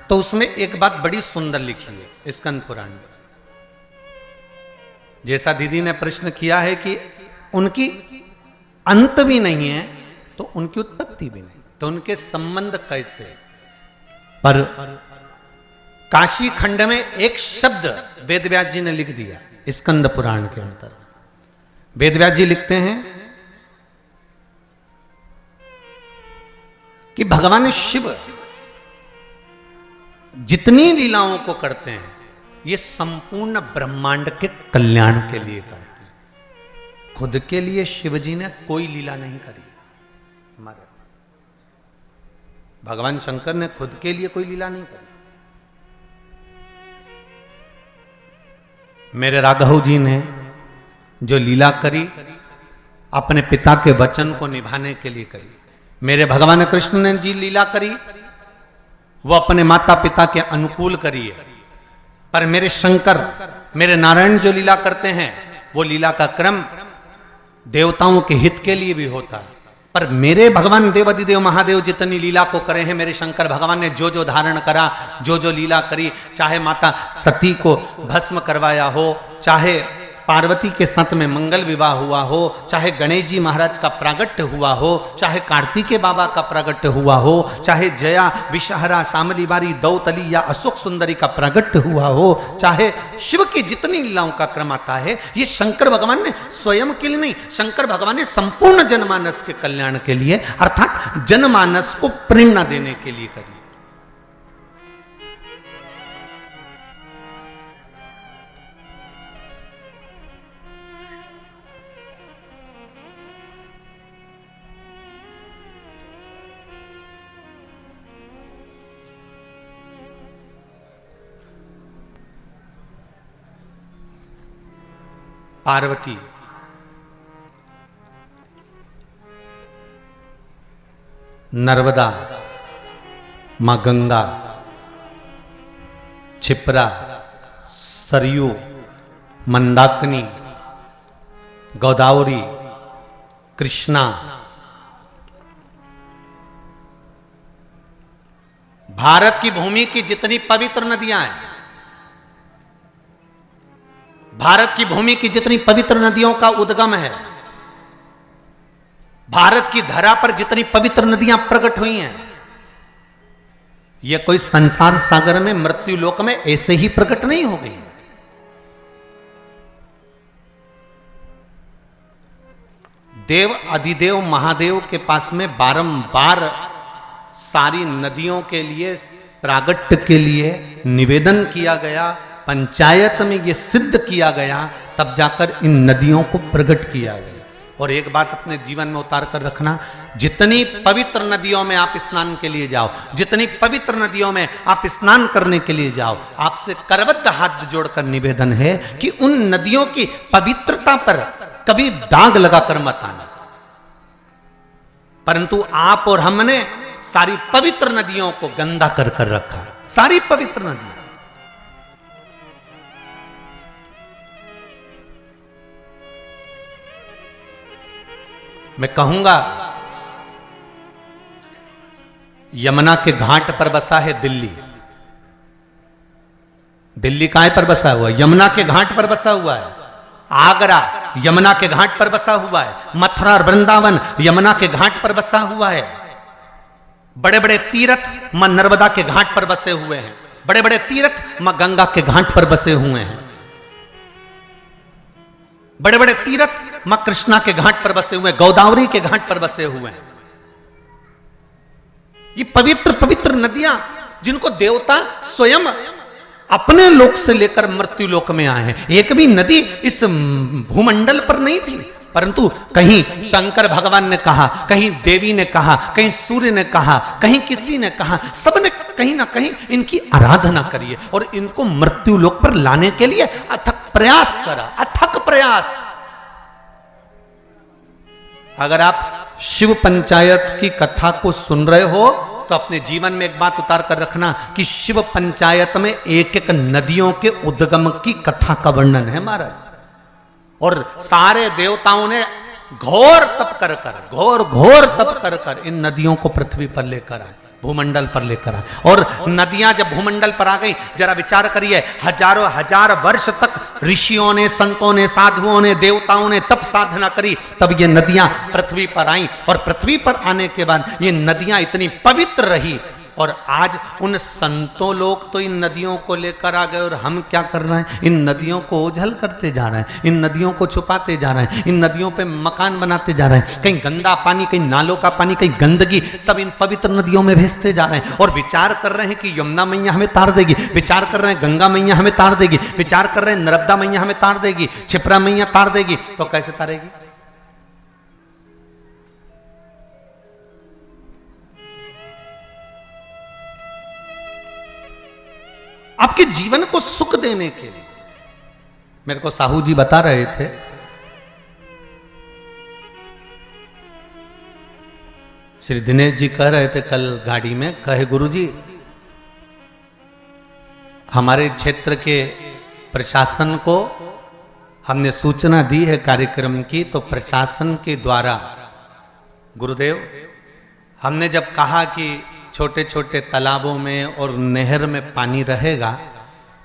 तो उसमें एक बात बड़ी सुंदर लिखी है स्कंद पुराण में। जैसा दीदी ने प्रश्न किया है कि उनकी अंत भी नहीं है तो उनकी उत्पत्ति भी नहीं, तो उनके संबंध कैसे, पर काशी खंड में एक शब्द वेदव्यास जी ने लिख दिया स्कंद पुराण के अंतर्गत। वेदव्यास जी लिखते हैं कि भगवान शिव जितनी लीलाओं को करते हैं ये संपूर्ण ब्रह्मांड के कल्याण के लिए करते हैं। खुद के लिए शिव जी ने कोई लीला नहीं करी महाराज, भगवान शंकर ने खुद के लिए कोई लीला नहीं करी। मेरे राघव जी ने जो लीला करी अपने पिता के वचन को निभाने के लिए करी। मेरे भगवान कृष्ण ने जी लीला करी वो अपने माता पिता के अनुकूल करी है, पर मेरे शंकर मेरे नारायण जो लीला करते हैं वो लीला का क्रम देवताओं के हित के लिए भी होता है। पर मेरे भगवान देवादिदेव महादेव जितनी लीला को करे हैं, मेरे शंकर भगवान ने जो जो धारण करा, जो जो लीला करी, चाहे माता सती को भस्म करवाया हो, चाहे पार्वती के साथ में मंगल विवाह हुआ हो, चाहे गणेश जी महाराज का प्रागट्य हुआ हो, चाहे कार्तिकेय बाबा का प्रागट्य हुआ हो, चाहे जया विषहरा शामली बारी दौतली या अशोक सुंदरी का प्रागट्य हुआ हो, चाहे शिव की जितनी लीलाओं का क्रम आता है, ये शंकर भगवान ने स्वयं के लिए नहीं, शंकर भगवान ने संपूर्ण जनमानस के कल्याण के लिए अर्थात जनमानस को प्रेरणा देने के लिए करी। पार्वती नर्मदा, मां गंगा, क्षिप्रा, सरयू, मंदाकिनी, गोदावरी, कृष्णा, भारत की भूमि की जितनी पवित्र नदियां हैं, भारत की भूमि की जितनी पवित्र नदियों का उद्गम है, भारत की धरा पर जितनी पवित्र नदियां प्रकट हुई हैं, यह कोई संसार सागर में मृत्यु लोक में ऐसे ही प्रकट नहीं हो गई। देव अधिदेव महादेव के पास में बारंबार सारी नदियों के लिए प्रागट्य के लिए निवेदन किया गया, पंचायत में यह सिद्ध किया गया, तब जाकर इन नदियों को प्रकट किया गया। और एक बात अपने जीवन में उतार कर रखना, जितनी पवित्र नदियों में आप स्नान के लिए जाओ, जितनी पवित्र नदियों में आप स्नान करने के लिए जाओ, आपसे करबद्ध हाथ जोड़कर निवेदन है कि उन नदियों की पवित्रता पर कभी दाग लगाकर मत आना। परंतु आप और हमने सारी पवित्र नदियों को गंदा कर कर रखा, सारी पवित्र नदियां। मैं कहूंगा यमुना के घाट पर बसा है दिल्ली। दिल्ली कहां पर बसा हुआ है? यमुना के घाट पर बसा हुआ है। आगरा यमुना के घाट पर बसा हुआ है। मथुरा और वृंदावन यमुना के घाट पर बसा हुआ है। बड़े बड़े तीर्थ मां नर्मदा के घाट पर बसे हुए हैं। बड़े बड़े तीर्थ मां गंगा के घाट पर बसे हुए हैं। बड़े बड़े तीर्थ मां कृष्णा के घाट पर बसे हुए, गोदावरी के घाट पर बसे हुए हैं। ये पवित्र पवित्र नदियां जिनको देवता स्वयं अपने लोक से लेकर मृत्यु लोक में आए हैं। एक भी नदी इस भूमंडल पर नहीं थी, परंतु कहीं शंकर भगवान ने कहा, कहीं देवी ने कहा, कहीं सूर्य ने कहा, कहीं किसी ने कहा, सबने कहीं ना कहीं इनकी आराधना करी है और इनको मृत्यु लोक पर लाने के लिए अथक प्रयास करा, अथक प्रयास। अगर आप शिव पंचायत की कथा को सुन रहे हो तो अपने जीवन में एक बात उतार कर रखना कि शिव पंचायत में एक एक नदियों के उद्गम की कथा का वर्णन है महाराज। और सारे देवताओं ने घोर तप कर कर, घोर घोर तप कर कर इन नदियों को पृथ्वी पर लेकर आए, भूमंडल पर लेकर आए। और नदियां जब भूमंडल पर आ गई, जरा विचार करिए, हजारों हजार वर्ष तक ऋषियों ने, संतों ने, साधुओं ने, देवताओं ने तप साधना करी, तब ये नदियां पृथ्वी पर आई। और पृथ्वी पर आने के बाद ये नदियां इतनी पवित्र रही। और आज उन संतों लोग तो इन नदियों को लेकर आ गए, और हम क्या कर रहे हैं? इन नदियों को ओझल करते जा रहे हैं, इन नदियों को छुपाते जा रहे हैं, इन नदियों पे मकान बनाते जा रहे हैं। कहीं गंदा पानी, कहीं नालों का पानी, कहीं गंदगी, सब इन पवित्र नदियों में भेजते जा रहे हैं। और विचार कर रहे हैं कि यमुना मैया हमें तार देगी, विचार कर रहे हैं गंगा मैया हमें तार देगी, विचार कर रहे हैं नर्मदा मैया हमें तार देगी, क्षिप्रा मैया तार देगी। तो कैसे तारेगी? आपके जीवन को सुख देने के लिए। मेरे को साहू जी बता रहे थे, श्री दिनेश जी कह रहे थे कल गाड़ी में, कहे गुरुजी हमारे क्षेत्र के प्रशासन को हमने सूचना दी है कार्यक्रम की, तो प्रशासन के द्वारा गुरुदेव हमने जब कहा कि छोटे छोटे तालाबों में और नहर में पानी रहेगा,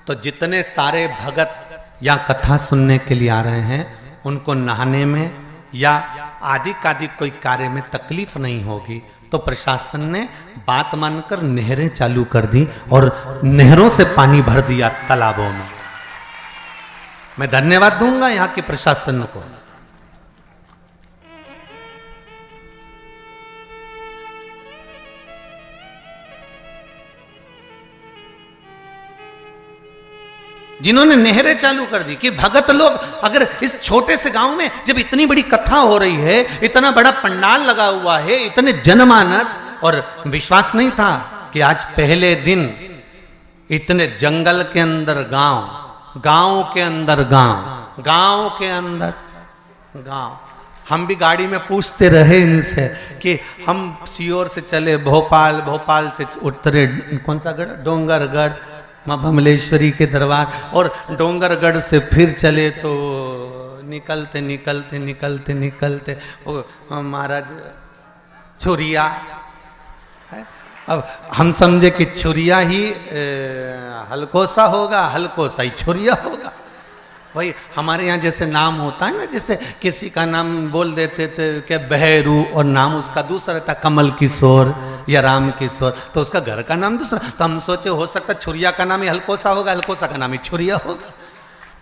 तो जितने सारे भगत या कथा सुनने के लिए आ रहे हैं उनको नहाने में या आदि कादि कोई कार्य में तकलीफ नहीं होगी। तो प्रशासन ने बात मानकर नहरें चालू कर दी और नहरों से पानी भर दिया तालाबों में। मैं धन्यवाद दूंगा यहाँ के प्रशासन को। जिन्होंने नहरें चालू कर दी कि भगत लोग, अगर इस छोटे से गांव में जब इतनी बड़ी कथा हो रही है, इतना बड़ा पंडाल लगा हुआ है, इतने जनमानस, और विश्वास नहीं था कि आज पहले दिन इतने जंगल के अंदर गांव, गांव के अंदर गांव, गांव के अंदर गांव। हम भी गाड़ी में पूछते रहे इनसे कि हम सीहोर से चले भोपाल, भोपाल से उतरे कौन सा गढ़, डोंगरगढ़, माँ भमलेश्वरी के दरबार, और डोंगरगढ़ से फिर चले तो निकलते निकलते निकलते निकलते वो महाराज छुरिया है। अब हम समझे कि छुरिया ही हलकोसा होगा, हलकोसा ही छुरिया होगा। भाई हमारे यहाँ जैसे नाम होता है ना, जैसे किसी का नाम बोल देते थे क्या बहरू, और नाम उसका दूसरा था कमल किशोर या राम किशोर, तो उसका घर का नाम दूसरा। तो हम सोचे हो सकता छुरिया का नाम ही हलकोसा होगा, हलकोसा का नाम ही छुरिया होगा।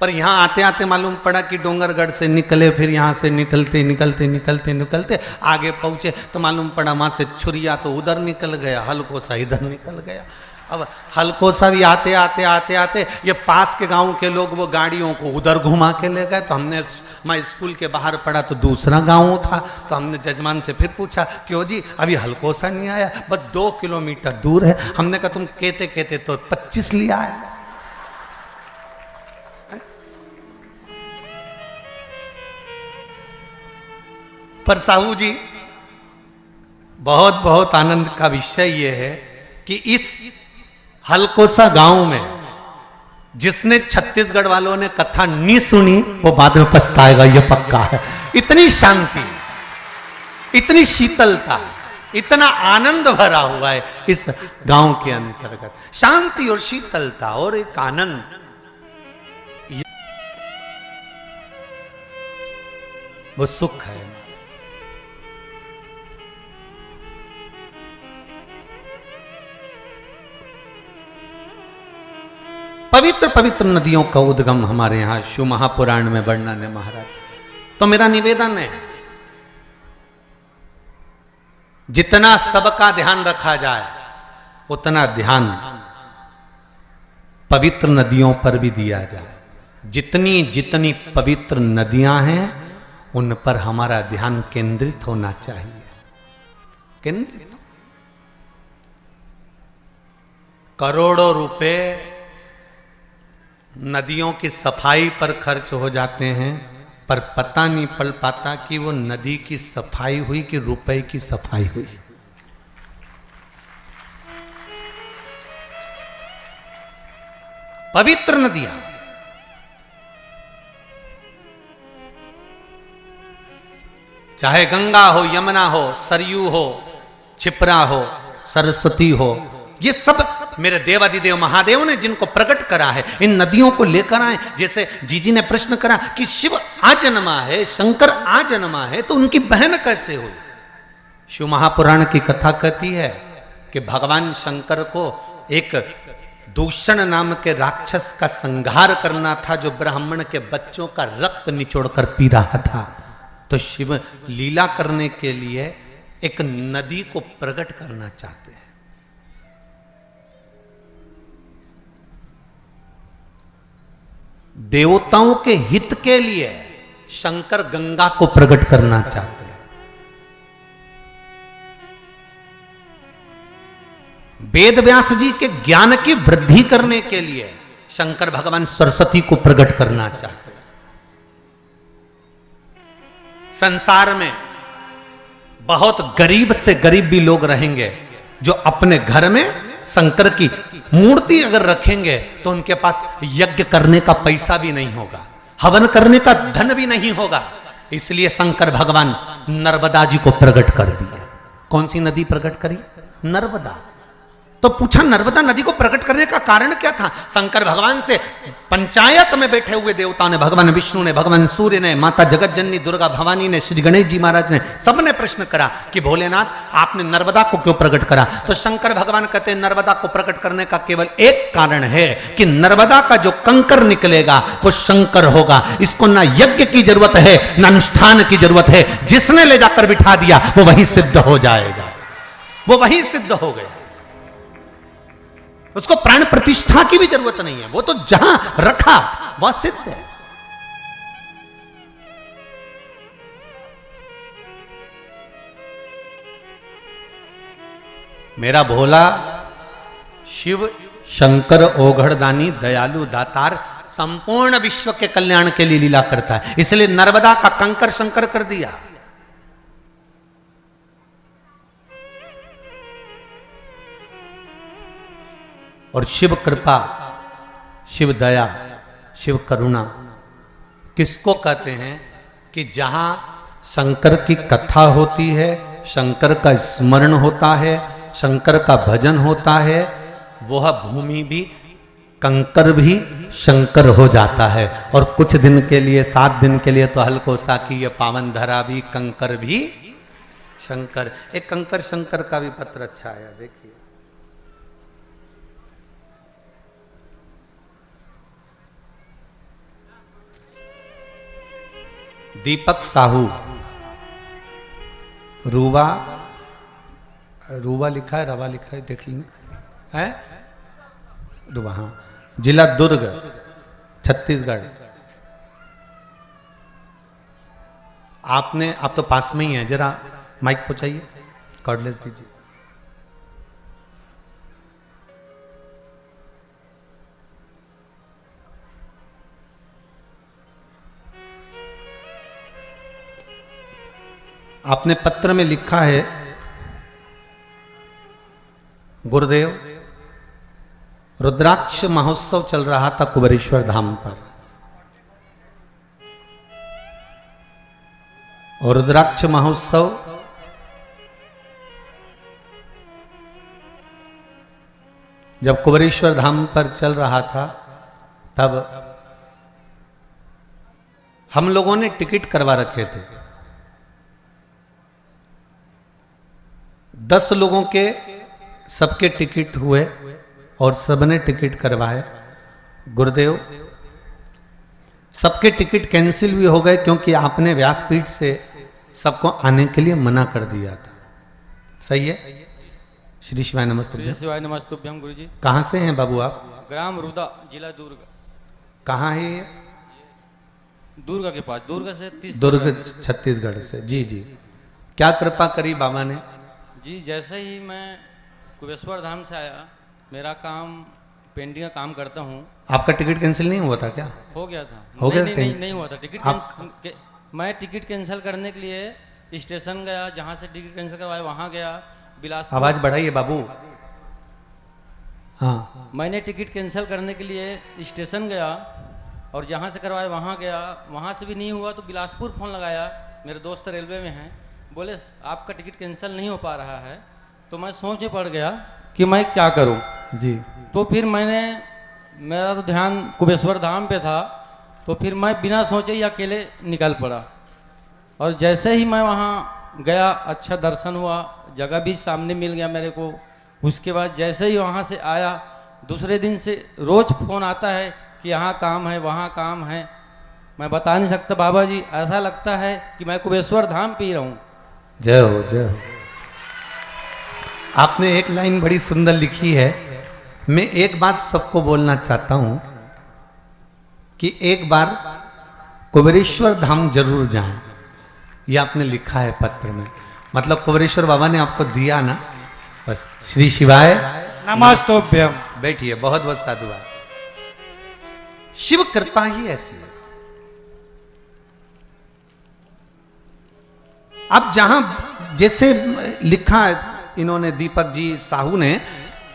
पर यहाँ आते आते मालूम पड़ा कि डोंगरगढ़ से निकले, फिर यहाँ से निकलते निकलते निकलते निकलते आगे पहुँचे तो मालूम पड़ा वहाँ से छुरिया तो उधर निकल गया, हलकोसा इधर निकल गया। अब हलकोसा भी आते आते आते आते ये पास के गांव के लोग वो गाड़ियों को उधर घुमा के ले गए। तो हमने, मैं स्कूल के बाहर पढ़ा तो दूसरा गांव था, तो हमने जजमान से फिर पूछा क्यों जी अभी हलकोसा नहीं आया, बस 2 किलोमीटर दूर है। हमने कहा तुम कहते कहते तो 25 लिया है। पर साहू जी बहुत बहुत आनंद का विषय ये है कि इस हलकोसा गांव में जिसने छत्तीसगढ़ वालों ने कथा नहीं सुनी वो बाद में पछताएगा, ये पक्का है। इतनी शांति, इतनी शीतलता, इतना आनंद भरा हुआ है इस गांव के अंतर्गत, शांति और शीतलता और एक आनंद। वो सुख है। पवित्र पवित्र नदियों का उद्गम हमारे यहां शिव महापुराण में वर्णन है महाराज। तो मेरा निवेदन है जितना सबका ध्यान रखा जाए उतना ध्यान पवित्र नदियों पर भी दिया जाए। जितनी जितनी पवित्र नदियां हैं उन पर हमारा ध्यान केंद्रित होना चाहिए, केंद्रित। करोड़ों रुपए नदियों की सफाई पर खर्च हो जाते हैं, पर पता नहीं पड़ पाता कि वो नदी की सफाई हुई कि रुपए की सफाई हुई। पवित्र नदियां चाहे गंगा हो, यमुना हो, सरयू हो, क्षिप्रा हो, सरस्वती हो, ये सब मेरे देवादिदेव महादेव ने जिनको प्रकट करा है, इन नदियों को लेकर आए। जैसे जीजी ने प्रश्न करा कि शिव आजन्मा है, शंकर आजन्मा है, तो उनकी बहन कैसे हुई? शिव महापुराण की कथा कहती है कि भगवान शंकर को एक दूषण नाम के राक्षस का संहार करना था, जो ब्राह्मण के बच्चों का रक्त निचोड़कर पी रहा था। तो शिव लीला करने के लिए एक नदी को प्रकट करना चाहते हैं। देवताओं के हित के लिए शंकर गंगा को प्रकट करना चाहते हैं। वेद व्यास जी के ज्ञान की वृद्धि करने के लिए शंकर भगवान सरस्वती को प्रकट करना चाहते हैं। संसार में बहुत गरीब से गरीब भी लोग रहेंगे जो अपने घर में शंकर की मूर्ति अगर रखेंगे तो उनके पास यज्ञ करने का पैसा भी नहीं होगा, हवन करने का धन भी नहीं होगा। इसलिए शंकर भगवान नर्मदा जी को प्रकट कर दिया। कौन सी नदी प्रकट करी? नर्मदा। तो पूछा नर्मदा नदी को प्रकट करने का कारण क्या था? शंकर भगवान से पंचायत में बैठे हुए देवताओं ने, भगवान विष्णु ने, भगवान सूर्य ने, माता जगत जननी दुर्गा भवानी ने, श्री गणेश जी महाराज ने, सबने प्रश्न करा कि भोलेनाथ आपने नर्मदा को क्यों प्रकट करा? तो शंकर भगवान कहते हैं नर्मदा को प्रकट करने का केवल एक कारण है कि नर्मदा का जो कंकर निकलेगा वो शंकर होगा। इसको ना यज्ञ की जरूरत है ना अनुष्ठान की जरूरत है, जिसने ले जाकर बिठा दिया वो वहीं सिद्ध हो जाएगा, वो वहीं सिद्ध हो गया। उसको प्राण प्रतिष्ठा की भी जरूरत नहीं है, वो तो जहां रखा वह सिद्ध है। मेरा भोला शिव शंकर ओघड़दानी दयालु दातार संपूर्ण विश्व के कल्याण के लिए लीला करता है। इसलिए नर्मदा का कंकर शंकर कर दिया। और शिव कृपा, शिव दया, शिव करुणा किसको कहते हैं? कि जहां शंकर की कथा होती है, शंकर का स्मरण होता है, शंकर का भजन होता है, वह भूमि भी, कंकर भी शंकर हो जाता है। और कुछ दिन के लिए, 7 दिन के लिए तो हलकोसा की ये पावन धरा भी, कंकर भी शंकर। एक कंकर शंकर का भी पत्र अच्छा आया, देखिए। दीपक साहू, रूवा, रूवा लिखा है, रवा लिखा है, देख लीजिए, है रूवा, हाँ, जिला दुर्ग, छत्तीसगढ़। आपने, आप तो पास में ही हैं, जरा माइक पहुंचाइए, कॉर्डलेस दीजिए। आपने पत्र में लिखा है, गुरुदेव रुद्राक्ष महोत्सव चल रहा था कुबेरेश्वर धाम पर, और रुद्राक्ष महोत्सव जब कुबेरेश्वर धाम पर चल रहा था तब हम लोगों ने टिकट करवा रखे थे। 10 लोगों के सबके टिकट हुए और सबने टिकट करवाए। गुरुदेव सबके टिकट कैंसिल भी हो गए क्योंकि आपने व्यासपीठ से सबको आने के लिए मना कर दिया था। सही है? श्री शिवाय नमस्तुभ्यम। श्री शिवाय नमस्तुभ्यम गुरुजी। कहाँ से हैं बाबू आप? ग्राम रुदा, जिला दुर्ग। कहाँ है ये? दुर्ग के पास, दुर्ग से 30 दुर्ग छत्तीसगढ़ से। जी जी, क्या कृपा करी बाबा ने? जी, जैसे ही मैं कुबेरेश्वर धाम से आया, मेरा काम पेंटिंग का काम करता हूँ। आपका टिकट कैंसिल नहीं हुआ था क्या? हो गया था। हो गया? नहीं हुआ था टिकट। मैं टिकट कैंसिल करने के लिए स्टेशन गया, जहाँ से टिकट कैंसिल करवाया वहाँ गया, बिलासपुर। आवाज बढ़ाइए बाबू। हाँ, मैंने टिकट कैंसिल करने के लिए स्टेशन गया और जहाँ से करवाया वहाँ गया, वहाँ से भी नहीं हुआ तो बिलासपुर फ़ोन लगाया मेरे दोस्त रेलवे में हैं, बोले आपका टिकट कैंसिल नहीं हो पा रहा है। तो मैं सोच में पड़ गया कि मैं क्या करूं। जी। तो फिर मेरा तो ध्यान कुबेश्वर धाम पे था, तो फिर मैं बिना सोचे ही अकेले निकल पड़ा। और जैसे ही मैं वहाँ गया, अच्छा दर्शन हुआ, जगह भी सामने मिल गया मेरे को। उसके बाद जैसे ही वहाँ से आया, दूसरे दिन से रोज फोन आता है कि यहाँ काम है, वहाँ काम है। मैं बता नहीं सकता बाबा जी, ऐसा लगता है कि मैं कुबेश्वर धाम पी रहा हूँ। जय हो, जय हो। आपने एक लाइन बड़ी सुंदर लिखी है। मैं एक बात सबको बोलना चाहता हूं कि एक बार कुबेरेश्वर धाम जरूर जाएं। ये आपने लिखा है पत्र में, मतलब कुबेरेश्वर बाबा ने आपको दिया ना, बस। श्री शिवाय नमस्तोभ्यम। बैठिए, बहुत बहुत साधुवाद। शिव कृपा ही ऐसी है। अब जहां जैसे लिखा है इन्होंने, दीपक जी साहू ने,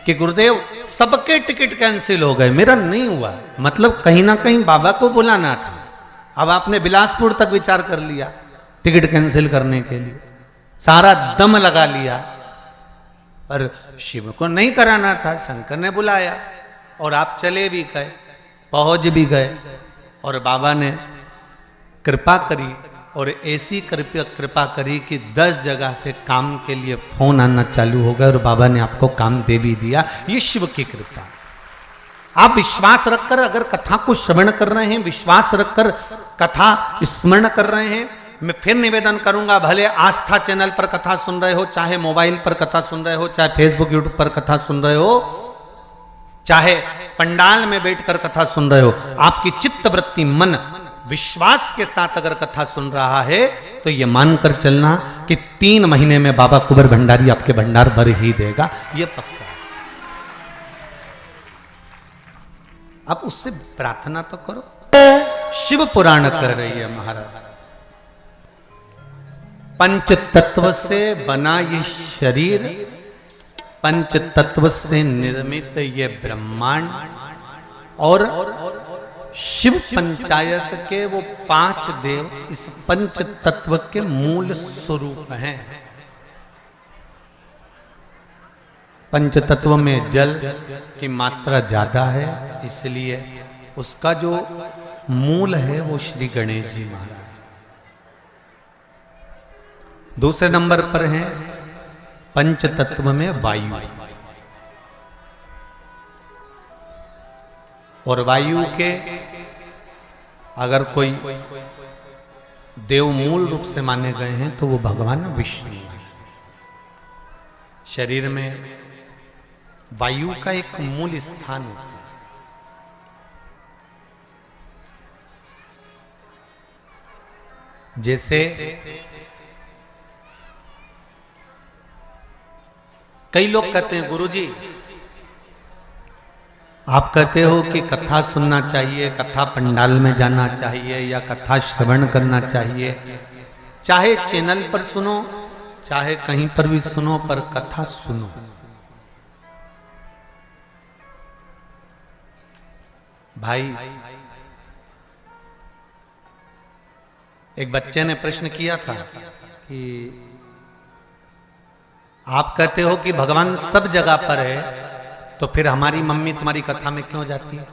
कि गुरुदेव सबके टिकट कैंसिल हो गए, मेरा नहीं हुआ। मतलब कहीं ना कहीं बाबा को बुलाना था। अब आपने बिलासपुर तक विचार कर लिया टिकट कैंसिल करने के लिए, सारा दम लगा लिया, पर शिव को नहीं कराना था। शंकर ने बुलाया और आप चले भी गए, पहुंच भी गए, और बाबा ने कृपा करी, और ऐसी कृपा करी कि 10 जगह से काम के लिए फोन आना चालू हो गया, और बाबा ने आपको काम दे भी दिया। ये शिव की कृपा। आप विश्वास रखकर अगर कथा को श्रवण कर रहे हैं, विश्वास रखकर कथा स्मरण कर रहे हैं, मैं फिर निवेदन करूंगा, भले आस्था चैनल पर कथा सुन रहे हो, चाहे मोबाइल पर कथा सुन रहे हो, चाहे फेसबुक यूट्यूब पर कथा सुन रहे हो, चाहे पंडाल में बैठकर कथा सुन रहे हो, आपकी चित्त वृत्ति मन विश्वास के साथ अगर कथा सुन रहा है, तो ये मानकर चलना कि 3 महीने में बाबा कुंवर भंडारी आपके भंडार भर ही देगा, ये पक्का है। आप उससे प्रार्थना तो करो। शिव पुराण कह रही है महाराज, पंच तत्व से बना ये शरीर, पंच तत्व से निर्मित ये ब्रह्मांड, और शिव पंचायत के वो 5 देव इस पंच तत्व के मूल स्वरूप हैं। पंच तत्व में जल की मात्रा ज्यादा है, इसलिए उसका जो मूल है वो श्री गणेश जी महाराज। दूसरे नंबर पर हैं पंच तत्व में वायु, और वायु के अगर कोई देव मूल रूप से माने गए हैं तो वो भगवान विष्णु हैं। शरीर में वायु का एक मूल स्थान है। जैसे कई लोग कहते हैं, गुरुजी आप कहते हो कि कथा सुनना चाहिए, कथा पंडाल में जाना चाहिए, या कथा श्रवण करना चाहिए, चाहे चैनल पर सुनो चाहे कहीं पर भी सुनो, पर कथा सुनो। भाई, एक बच्चे ने प्रश्न किया था कि आप कहते हो कि भगवान सब जगह पर है, तो फिर हमारी मम्मी तुम्हारी कथा में क्यों जाती है?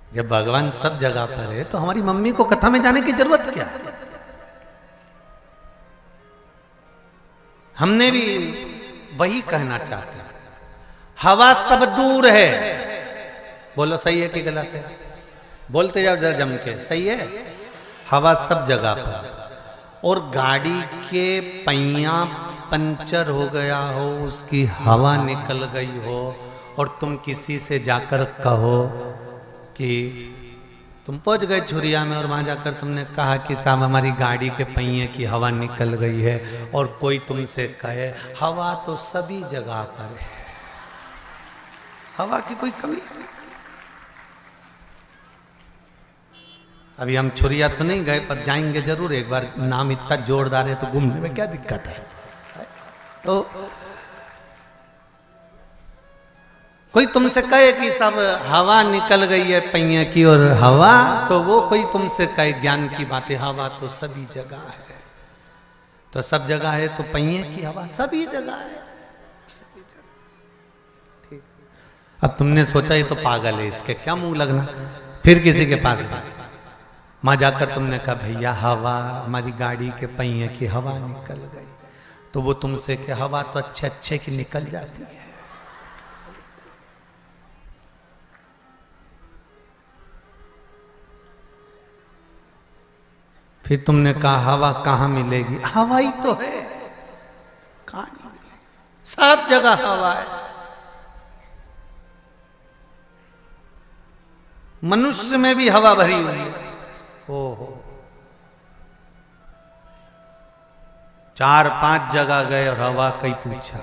जब भगवान सब जगह पर है तो हमारी मम्मी को कथा में जाने की जरूरत क्या? हमने भी वही कहना चाहते हैं। हवा सब दूर है, बोलो सही है कि गलत है? बोलते जाओ जरा जम के, सही है। हवा सब जगह पर, और गाड़ी के पहिया पंचर हो गया हो, उसकी हवा निकल गई हो, और तुम किसी से जाकर कहो कि तुम पहुंच गए छुरिया में, और वहां जाकर तुमने कहा कि साहब हमारी गाड़ी के पहिए की हवा निकल गई है, और कोई तुमसे कहे हवा तो सभी जगह पर है, हवा की कोई कमी नहीं। अभी हम छुरिया तो नहीं गए, पर जाएंगे जरूर एक बार। नाम इतना जोरदार है तो घूमने में क्या दिक्कत है? तो कोई तुमसे कहे कि सब हवा निकल गई है पहिए की और हवा, तो वो कोई तुमसे कहे ज्ञान की बातें, हवा तो सभी जगह है। तो सब जगह है तो पहिए की हवा सभी जगह है, सभी जगह। ठीक। अब तुमने सोचा ये तो पागल है, इसके क्या मुंह लगना। फिर किसी के पास गए, वहां जाकर तुमने कहा भैया हवा, हमारी गाड़ी के पहिए की हवा निकल गई। तो वो तुमसे कि हवा तो अच्छे अच्छे की निकल जाती है। फिर तुमने कहा हवा कहां मिलेगी, हवा ही तो है, कहां नहीं मिलेगी, सब जगह हवा है। मनुष्य में भी हवा भरी हुई है। ओहो, 4-5 जगह गए और हवा कहीं पूछा,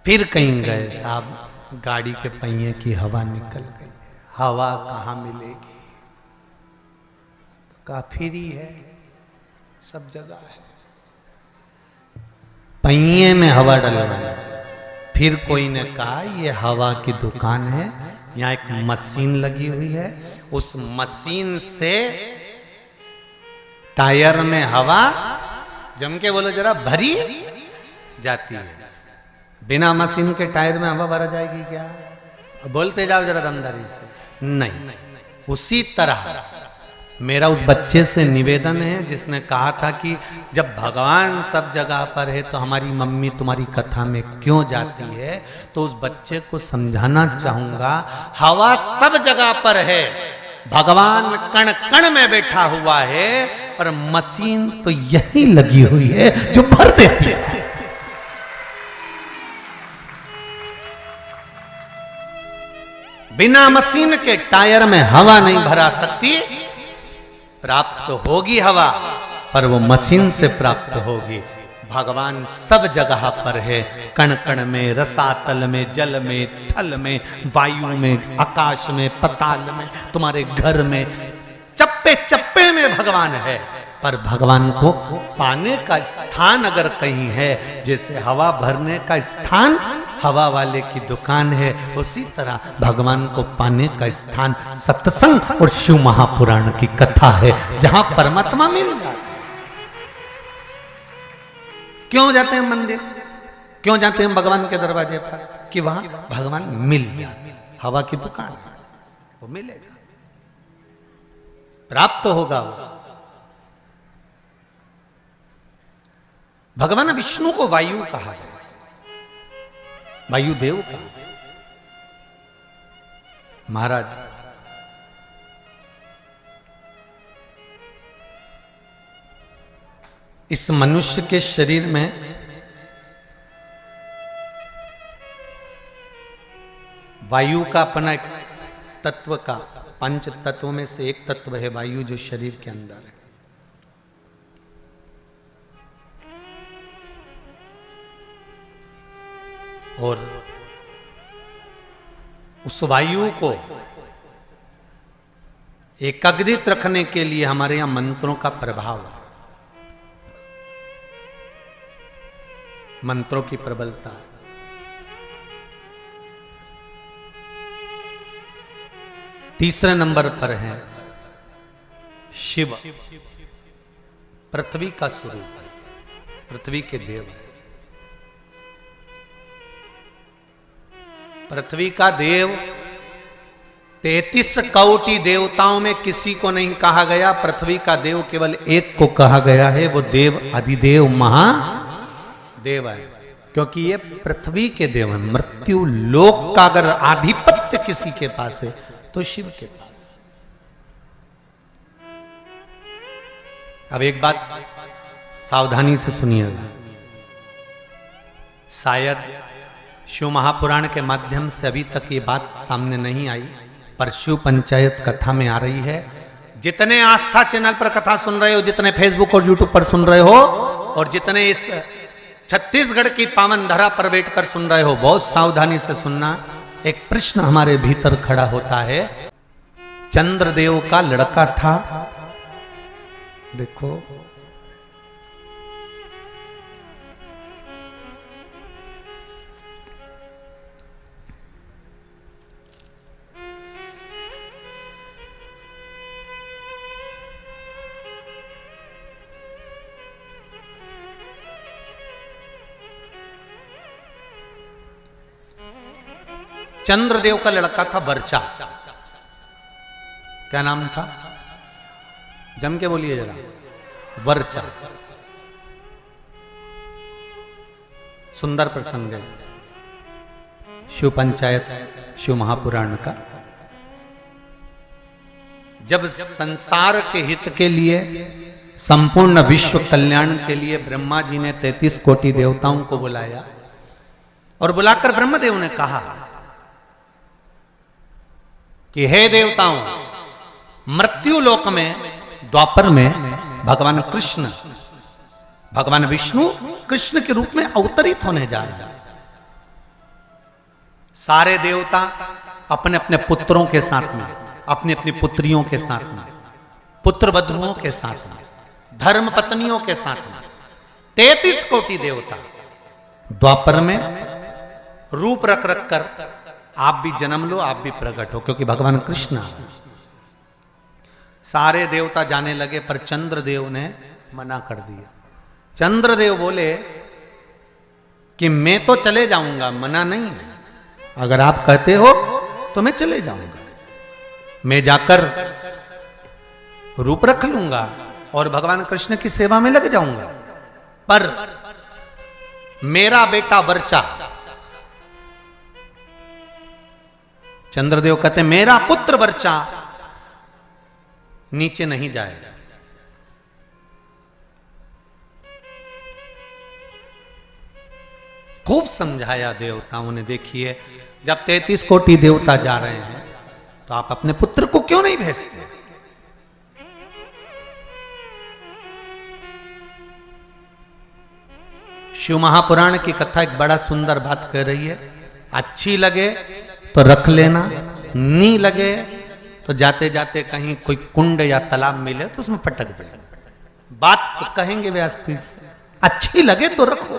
फिर कहीं गए, साहब गाड़ी के पहिए की हवा निकल गई, हवा कहां मिलेगी। का फ्री है, सब जगह है, पहिए में हवा डलवाना। फिर कोई ने कहा ये हवा की दुकान है, यहाँ एक मशीन लगी हुई है, उस मशीन से टायर में हवा, जम के बोलो जरा, भरी जाती है। बिना मशीन के टायर में हवा भरा जाएगी क्या? बोलते जाओ जरा दमदारी से। नहीं, उसी तरह मेरा उस बच्चे से निवेदन है जिसने कहा था कि जब भगवान सब जगह पर है तो हमारी मम्मी तुम्हारी कथा में क्यों जाती है, तो उस बच्चे को समझाना चाहूंगा, हवा सब जगह पर है, भगवान कण कण में बैठा हुआ है, पर मशीन तो यही लगी हुई है जो भर देती है। बिना मशीन के टायर में हवा नहीं भरा सकती। प्राप्त होगी हवा, पर वो मशीन से प्राप्त होगी। भगवान सब जगह पर है, कण कण में, रसातल में, जल में, थल में, वायु में, आकाश में, पताल में, तुम्हारे घर में, चप्पे चप्पे में भगवान है। पर भगवान को पाने का स्थान अगर कहीं है, जैसे हवा भरने का स्थान हवा वाले की दुकान है, उसी तरह भगवान को पाने का स्थान सत्संग और शिव महापुराण की कथा है, जहां परमात्मा मिल जाता है। क्यों जाते हैं मंदिर, क्यों जाते हैं भगवान के दरवाजे पर? कि वहां भगवान मिल जाते हैं। हवा की दुकान है, वो मिलेगा, प्राप्त होगा वो। भगवान विष्णु को वायु कहा है, वायुदेव का। महाराज इस मनुष्य के शरीर में वायु का अपना एक तत्व का, 5 तत्वों में से एक तत्व है वायु, जो शरीर के अंदर है। और उस वायु को एकाग्रित रखने के लिए हमारे यहां मंत्रों का प्रभाव है, मंत्रों की प्रबलता है। तीसरे नंबर पर है शिव, पृथ्वी का स्वरूप, पृथ्वी के देव है। पृथ्वी का देव 33 कोटि देवताओं में किसी को नहीं कहा गया, पृथ्वी का देव केवल एक को कहा गया है, वो देव अधिदेव महादेव है, क्योंकि ये पृथ्वी के देव है। मृत्यु लोक का अगर आधिपत्य किसी के पास है तो शिव के पास। अब एक बात सावधानी से सुनिएगा, शायद शिव महापुराण के माध्यम से अभी तक ये बात सामने नहीं आई, पर शिव पंचायत कथा में आ रही है। जितने आस्था चैनल पर कथा सुन रहे हो, जितने फेसबुक और यूट्यूब पर सुन रहे हो, और जितने इस छत्तीसगढ़ की पावन धरा पर बैठकर सुन रहे हो, बहुत सावधानी से सुनना। एक प्रश्न हमारे भीतर खड़ा होता है। चंद्रदेव का लड़का था, देखो चंद्रदेव का लड़का था वर्चा। क्या नाम था? जम के बोलिए जरा। वर्चा। सुंदर प्रसंग है शिव पंचायत शिव महापुराण का। जब संसार के हित के लिए, संपूर्ण विश्व कल्याण के लिए ब्रह्मा जी ने 33 कोटि देवताओं को बुलाया और बुलाकर ब्रह्मदेव ने कहा कि हे देवताओं, मृत्यु लोक में द्वापर में भगवान कृष्ण, भगवान विष्णु कृष्ण के रूप में अवतरित होने जा रहे हैं। सारे देवता अपने अपने पुत्रों के साथ में, अपनी अपनी पुत्रियों के साथ में, पुत्र वधुओं के साथ में, धर्म पत्नियों के साथ में 33 कोटि देवता द्वापर में रूप रख रख कर आप भी जन्म लो, आप भी प्रकट हो, क्योंकि भगवान कृष्ण। सारे देवता जाने लगे पर चंद्रदेव ने मना कर दिया। चंद्रदेव बोले कि मैं तो चले जाऊंगा, मना नहीं है, अगर आप कहते हो तो मैं चले जाऊंगा, मैं जाकर रूप रख लूंगा और भगवान कृष्ण की सेवा में लग जाऊंगा, पर मेरा बेटा वर्चा, चंद्रदेव कहते मेरा पुत्र वर्चा नीचे नहीं जाएगा। खूब समझाया देवताओं ने। देखिए, जब 33 कोटि देवता जा रहे हैं तो आप अपने पुत्र को क्यों नहीं भेजते? शिव महापुराण की कथा एक बड़ा सुंदर बात कह रही है। अच्छी लगे तो रख लेना, नहीं लगे तो जाते जाते कहीं कोई कुंड या तालाब मिले तो उसमें पटक देना। बात तो कहेंगे व्यासपीठ से, अच्छी लगे तो रखो।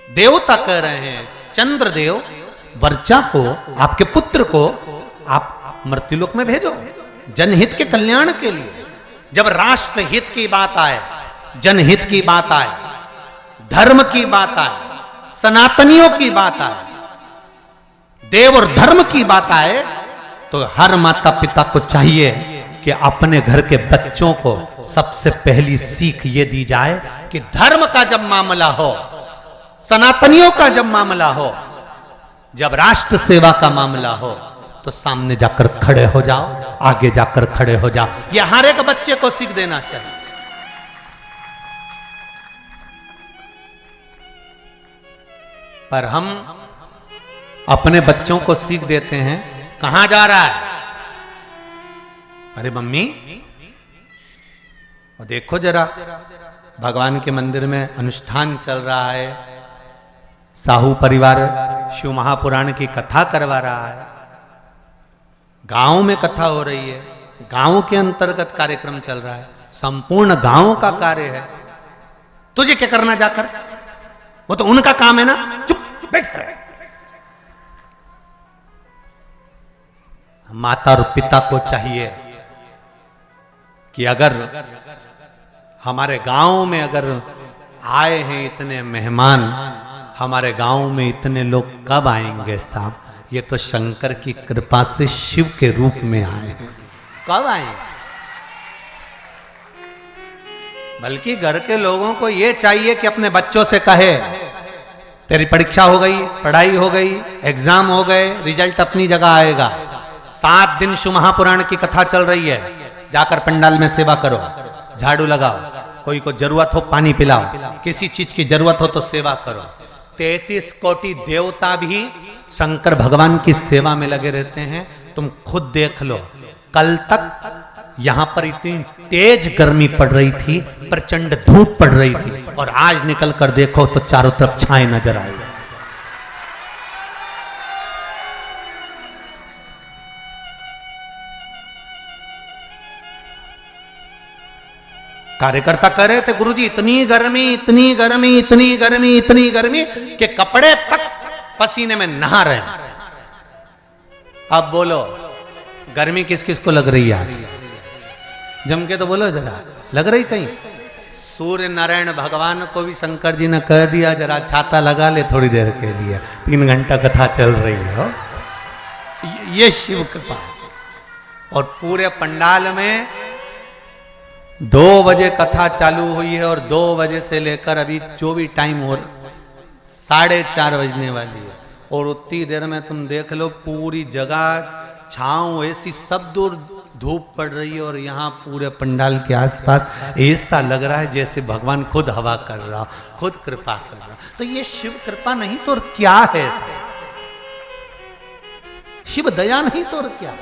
देवता कह रहे हैं चंद्रदेव, वर्चा को, आपके पुत्र को आप मृत्युलोक में भेजो, जनहित के कल्याण के लिए। जब राष्ट्र हित की बात आए, जनहित की बात आए, धर्म की बात आए, सनातनियों की बात आए, देव और धर्म की बात आए, तो हर माता पिता को चाहिए कि अपने घर के बच्चों को सबसे पहली सीख ये दी जाए कि धर्म का जब मामला हो, सनातनियों का जब मामला हो, जब राष्ट्र सेवा का मामला हो, तो सामने जाकर खड़े हो जाओ, आगे जाकर खड़े हो जाओ। यह हर एक बच्चे को सीख देना चाहिए। पर हम अपने बच्चों को सीख देते हैं, कहां जा रहा है? अरे मम्मी, और देखो जरा, भगवान के मंदिर में अनुष्ठान चल रहा है, साहू परिवार शिव महापुराण की कथा करवा रहा है, गांव में कथा हो रही है, गांव के अंतर्गत कार्यक्रम चल रहा है, संपूर्ण गांव का कार्य है, तुझे क्या करना जाकर? वो तो उनका काम है ना, चुप बैठ रहे। माता और पिता को चाहिए कि अगर हमारे गांव में अगर आए हैं इतने मेहमान, हमारे गांव में इतने लोग कब आएंगे साहब? ये तो शंकर की कृपा से शिव के रूप में आए हैं, कब आएंगे? बल्कि घर के लोगों को ये चाहिए कि अपने बच्चों से कहे, तेरी परीक्षा हो गई, पढ़ाई हो गई, एग्जाम हो गए, रिजल्ट अपनी जगह आएगा। 7 दिन शिव महापुराण की कथा चल रही है, जाकर पंडाल में सेवा करो, झाड़ू लगाओ, कोई को जरूरत हो पानी पिलाओ, किसी चीज की जरूरत हो तो सेवा करो। 33 कोटि देवता भी शंकर भगवान की सेवा में लगे रहते हैं। तुम खुद देख लो, कल तक यहां पर इतनी तेज गर्मी पड़ रही थी, प्रचंड धूप पड़ रही थी, और आज निकल कर देखो तो चारों तरफ छाए नजर आएगा। कार्यकर्ता कह रहे थे, गुरुजी इतनी गर्मी, इतनी गर्मी, इतनी गर्मी, इतनी गर्मी कि कपड़े तक पसीने में नहा रहे हैं। अब बोलो, गर्मी किस किस को लग रही है आज? जम के तो बोलो जरा, लग रही कहीं? सूर्य नारायण भगवान को भी शंकर जी ने कह दिया जरा छाता लगा ले थोड़ी देर के लिए, 3 घंटा कथा चल रही है। ये शिव कृपा। और पूरे पंडाल में 2 बजे कथा चालू हुई है और 2 बजे से लेकर अभी जो भी टाइम हो 4:30 बजने वाली है। और उतनी देर में तुम देख लो पूरी जगह छांव ऐसी सब दूर धूप पड़ रही है और यहाँ पूरे पंडाल के आसपास ऐसा लग रहा है जैसे भगवान खुद हवा कर रहा, खुद कृपा कर रहा। तो ये शिव कृपा नहीं तो और क्या है? शिव दया नहीं तो और क्या?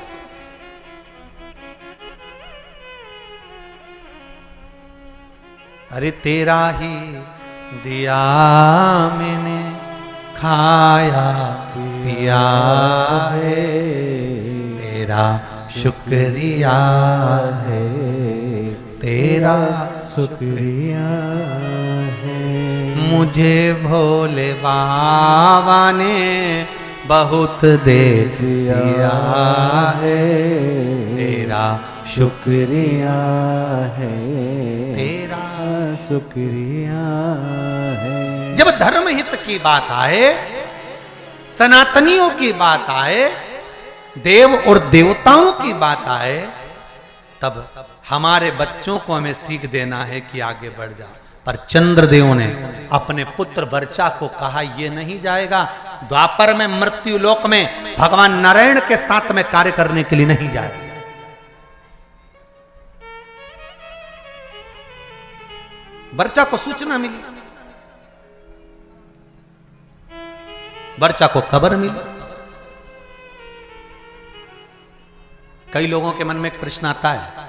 अरे तेरा ही दिया मैंने खाया पिया है, तेरा शुक्रिया है, तेरा शुक्रिया है। मुझे भोले बाबा ने बहुत दे दिया है, तेरा शुक्रिया है, तेरा शुक्रिया है। जब धर्म हित की बात आए, सनातनियों की बात आए, देव और देवताओं की बात आए, तब हमारे बच्चों को हमें सीख देना है कि आगे बढ़ जा। पर चंद्रदेव ने अपने पुत्र वर्चा को कहा ये नहीं जाएगा, द्वापर में मृत्यु लोक में भगवान नारायण के साथ में कार्य करने के लिए नहीं जाएगा। वर्चा को सूचना मिली, वर्चा को खबर मिली। कई लोगों के मन में एक प्रश्न आता है,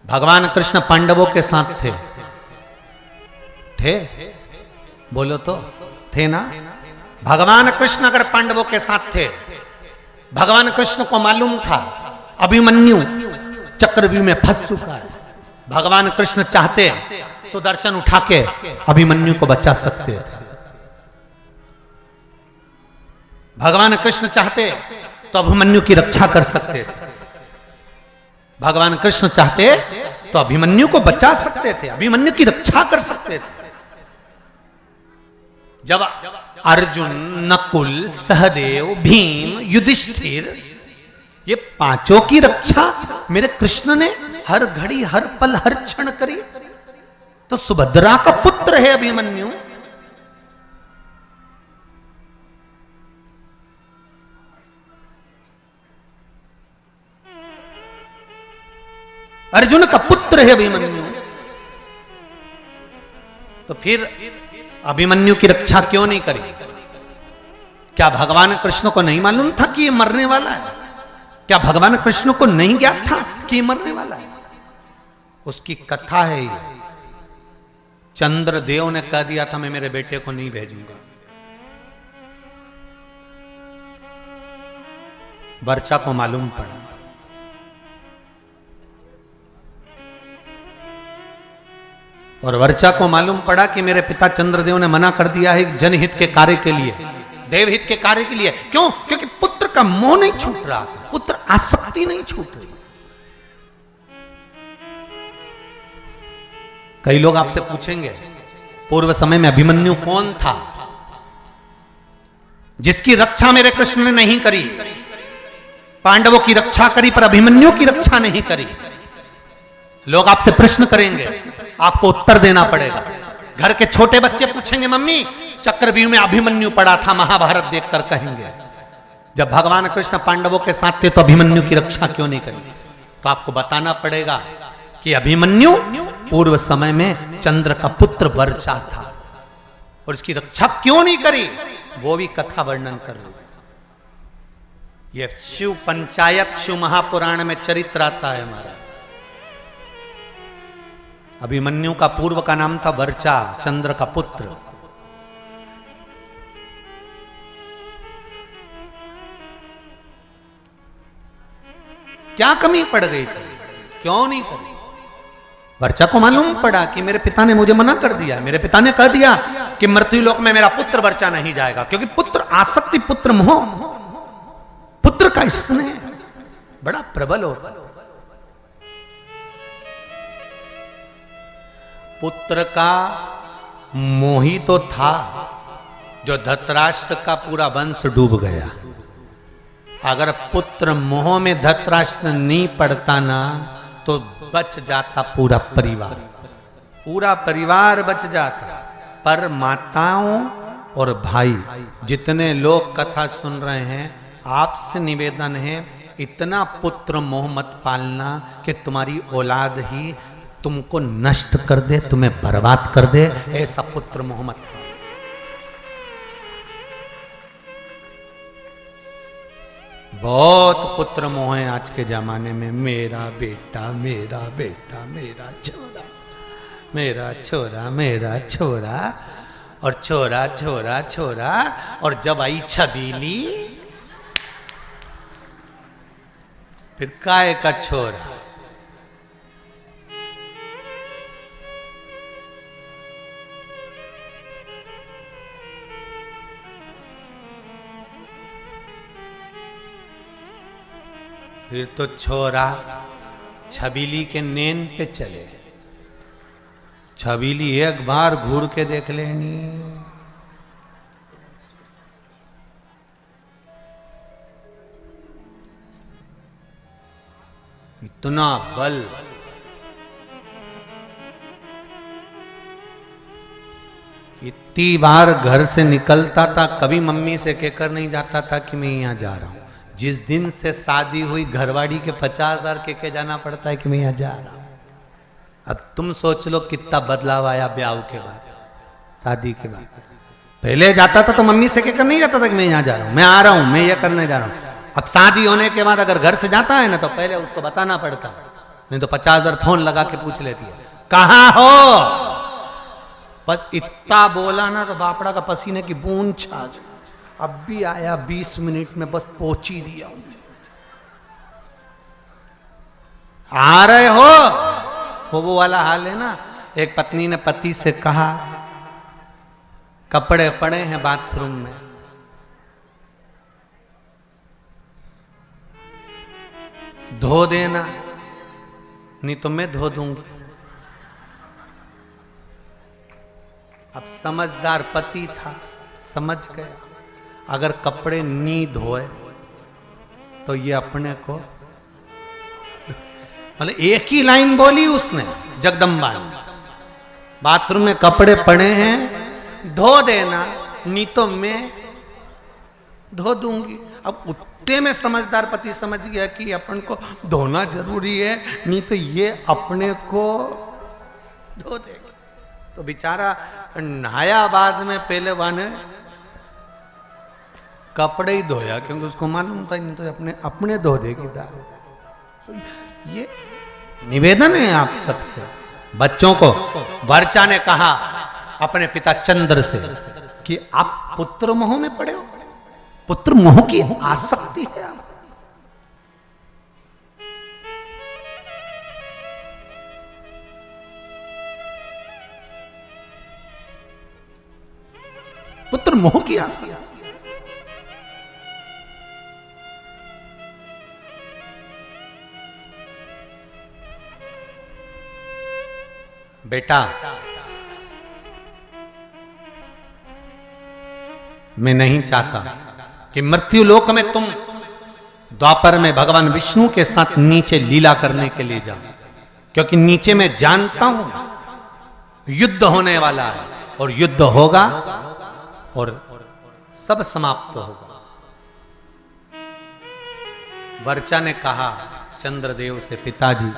भगवान कृष्ण पांडवों के साथ थे? बोलो तो थे ना? भगवान कृष्ण अगर पांडवों के साथ थे, भगवान कृष्ण को मालूम था अभिमन्यु चक्रव्यूह में फंस चुका है, भगवान कृष्ण चाहते सुदर्शन उठा के अभिमन्यु को बचा सकते थे। भगवान कृष्ण चाहते तो अभिमन्यु की रक्षा कर सकते थे, भगवान कृष्ण चाहते तो अभिमन्यु को बचा सकते थे, अभिमन्यु की रक्षा कर सकते थे। जब अर्जुन, नकुल, सहदेव, भीम, युधिष्ठिर ये 5 की रक्षा मेरे कृष्ण ने हर घड़ी, हर पल, हर क्षण करी, तो सुभद्रा का पुत्र है अभिमन्यु। अर्जुन का पुत्र है अभिमन्यु, तो फिर अभिमन्यु की रक्षा क्यों नहीं करी? क्या भगवान कृष्ण को नहीं मालूम था कि ये मरने वाला है? क्या भगवान कृष्ण को नहीं ज्ञात था कि ये मरने वाला है? उसकी कथा है ये। चंद्रदेव ने कह दिया था मैं मेरे बेटे को नहीं भेजूंगा। वर्चा को मालूम पड़ा, और वर्चा को मालूम पड़ा कि मेरे पिता चंद्रदेव ने मना कर दिया है जनहित के कार्य के लिए, देवहित के कार्य के लिए। क्यों? क्योंकि पुत्र का मोह नहीं छूट रहा, पुत्र आसक्ति नहीं छूट रही। कई लोग आपसे पूछेंगे पूर्व समय में अभिमन्यु कौन था जिसकी रक्षा मेरे कृष्ण ने नहीं करी? पांडवों की रक्षा करी पर अभिमन्यु की रक्षा नहीं करी। लोग आपसे प्रश्न करेंगे, आपको उत्तर देना पड़ेगा। घर के छोटे बच्चे पूछेंगे मम्मी चक्रव्यूह में अभिमन्यु पड़ा था, महाभारत देखकर कहेंगे जब भगवान कृष्ण पांडवों के साथ थे तो अभिमन्यु की रक्षा क्यों नहीं करी? तो आपको बताना पड़ेगा कि अभिमन्यु पूर्व समय में चंद्र का पुत्र वर्चा था और इसकी रक्षा क्यों नहीं करी, वो भी कथा वर्णन कर रही है। ये शिव पंचायत, शिव महापुराण में चरित्र आता है हमारा। अभिमन्यु का पूर्व का नाम था वर्चा, चंद्र का पुत्र। क्या कमी पड़ गई थी, क्यों नहीं करी? वर्चा को मालूम पड़ा कि मेरे पिता ने मुझे मना कर दिया, मेरे पिता ने कह दिया कि मृत्युलोक में मेरा पुत्र वर्चा नहीं जाएगा, क्योंकि पुत्र आसक्ति, पुत्र मोह, पुत्र का स्नेह बड़ा प्रबल हो। पुत्र का मोह ही तो था जो धृतराष्ट्र का पूरा वंश डूब गया। अगर पुत्र मोह में धृतराष्ट्र नहीं पड़ता ना तो बच जाता पूरा परिवार, पूरा परिवार बच जाता। पर माताओं और भाई जितने लोग कथा सुन रहे हैं, आपसे निवेदन है इतना पुत्र मोह मत पालना कि तुम्हारी औलाद ही तुमको नष्ट कर दे, तुम्हें बर्बाद कर दे। ऐसा पुत्र मोह मत पालना। बहुत पुत्र मोह है आज के जमाने में। मेरा बेटा, मेरा बेटा, मेरा छोरा, मेरा छोरा, मेरा छोरा, और छोरा छोरा छोरा। और जब आई छबीली, फिर काय का छोरा। फिर तो छोरा छबीली के नेन पे चले। छबीली एक बार घूर के देख लेनी, इतना बल। इतनी बार घर से निकलता था, कभी मम्मी से कहकर नहीं जाता था कि मैं यहां जा रहा हूं। जिस दिन से शादी हुई, घरवाड़ी के 50,000 के जाना पड़ता है कि मैं यहां जा रहा हूं। अब तुम सोच लो कितना बदलाव आया ब्याह के बाद, शादी के बाद। पहले जाता था तो मम्मी से कहकर नहीं जाता था कि मैं यहां जा रहा हूं, मैं आ रहा हूं, मैं ये करने जा रहा हूं। अब शादी होने के बाद अगर घर से जाता है ना तो पहले उसको बताना पड़ता है, नहीं तो 50,000 फोन लगा के पूछ लेती है कहां हो। बस इतना बोला ना तो बापड़ा का पसीने की बूंद छा गई। अब भी आया 20 मिनट में, बस पहुंच ही दिया। आ रहे हो, वो वाला हाल है ना। एक पत्नी ने पति से कहा कपड़े पड़े हैं बाथरूम में, धो देना, नहीं तो मैं धो दूंगी। अब समझदार पति था, समझ गया अगर कपड़े नहीं धोए तो ये अपने को, मतलब एक ही लाइन बोली उसने, जगदम्बा ने, बाथरूम में कपड़े पड़े हैं, धो देना, नहीं तो मैं धो दूंगी। अब उतने में समझदार पति समझ गया कि अपन को धोना जरूरी है, नहीं तो ये अपने को धो देगा। तो बेचारा नहाया बाद में, पहले वाने कपड़े ही धोया क्योंकि उसको मालूम था नहीं तो अपने धो देगी दारू। तो ये निवेदन है आप सबसे। बच्चों को वर्चा ने कहा अपने पिता चंद्र से कि आप पुत्र मोह में पड़े हो, पुत्र मोह की आसक्ति है आप। पुत्र मोह की आसक्ति। बेटा, मैं नहीं चाहता कि मृत्यु लोक में तुम द्वापर में भगवान विष्णु के साथ नीचे लीला करने के लिए जाओ, क्योंकि नीचे मैं जानता हूं युद्ध होने वाला है और युद्ध होगा और सब समाप्त होगा। वर्चा ने कहा चंद्रदेव से, पिताजी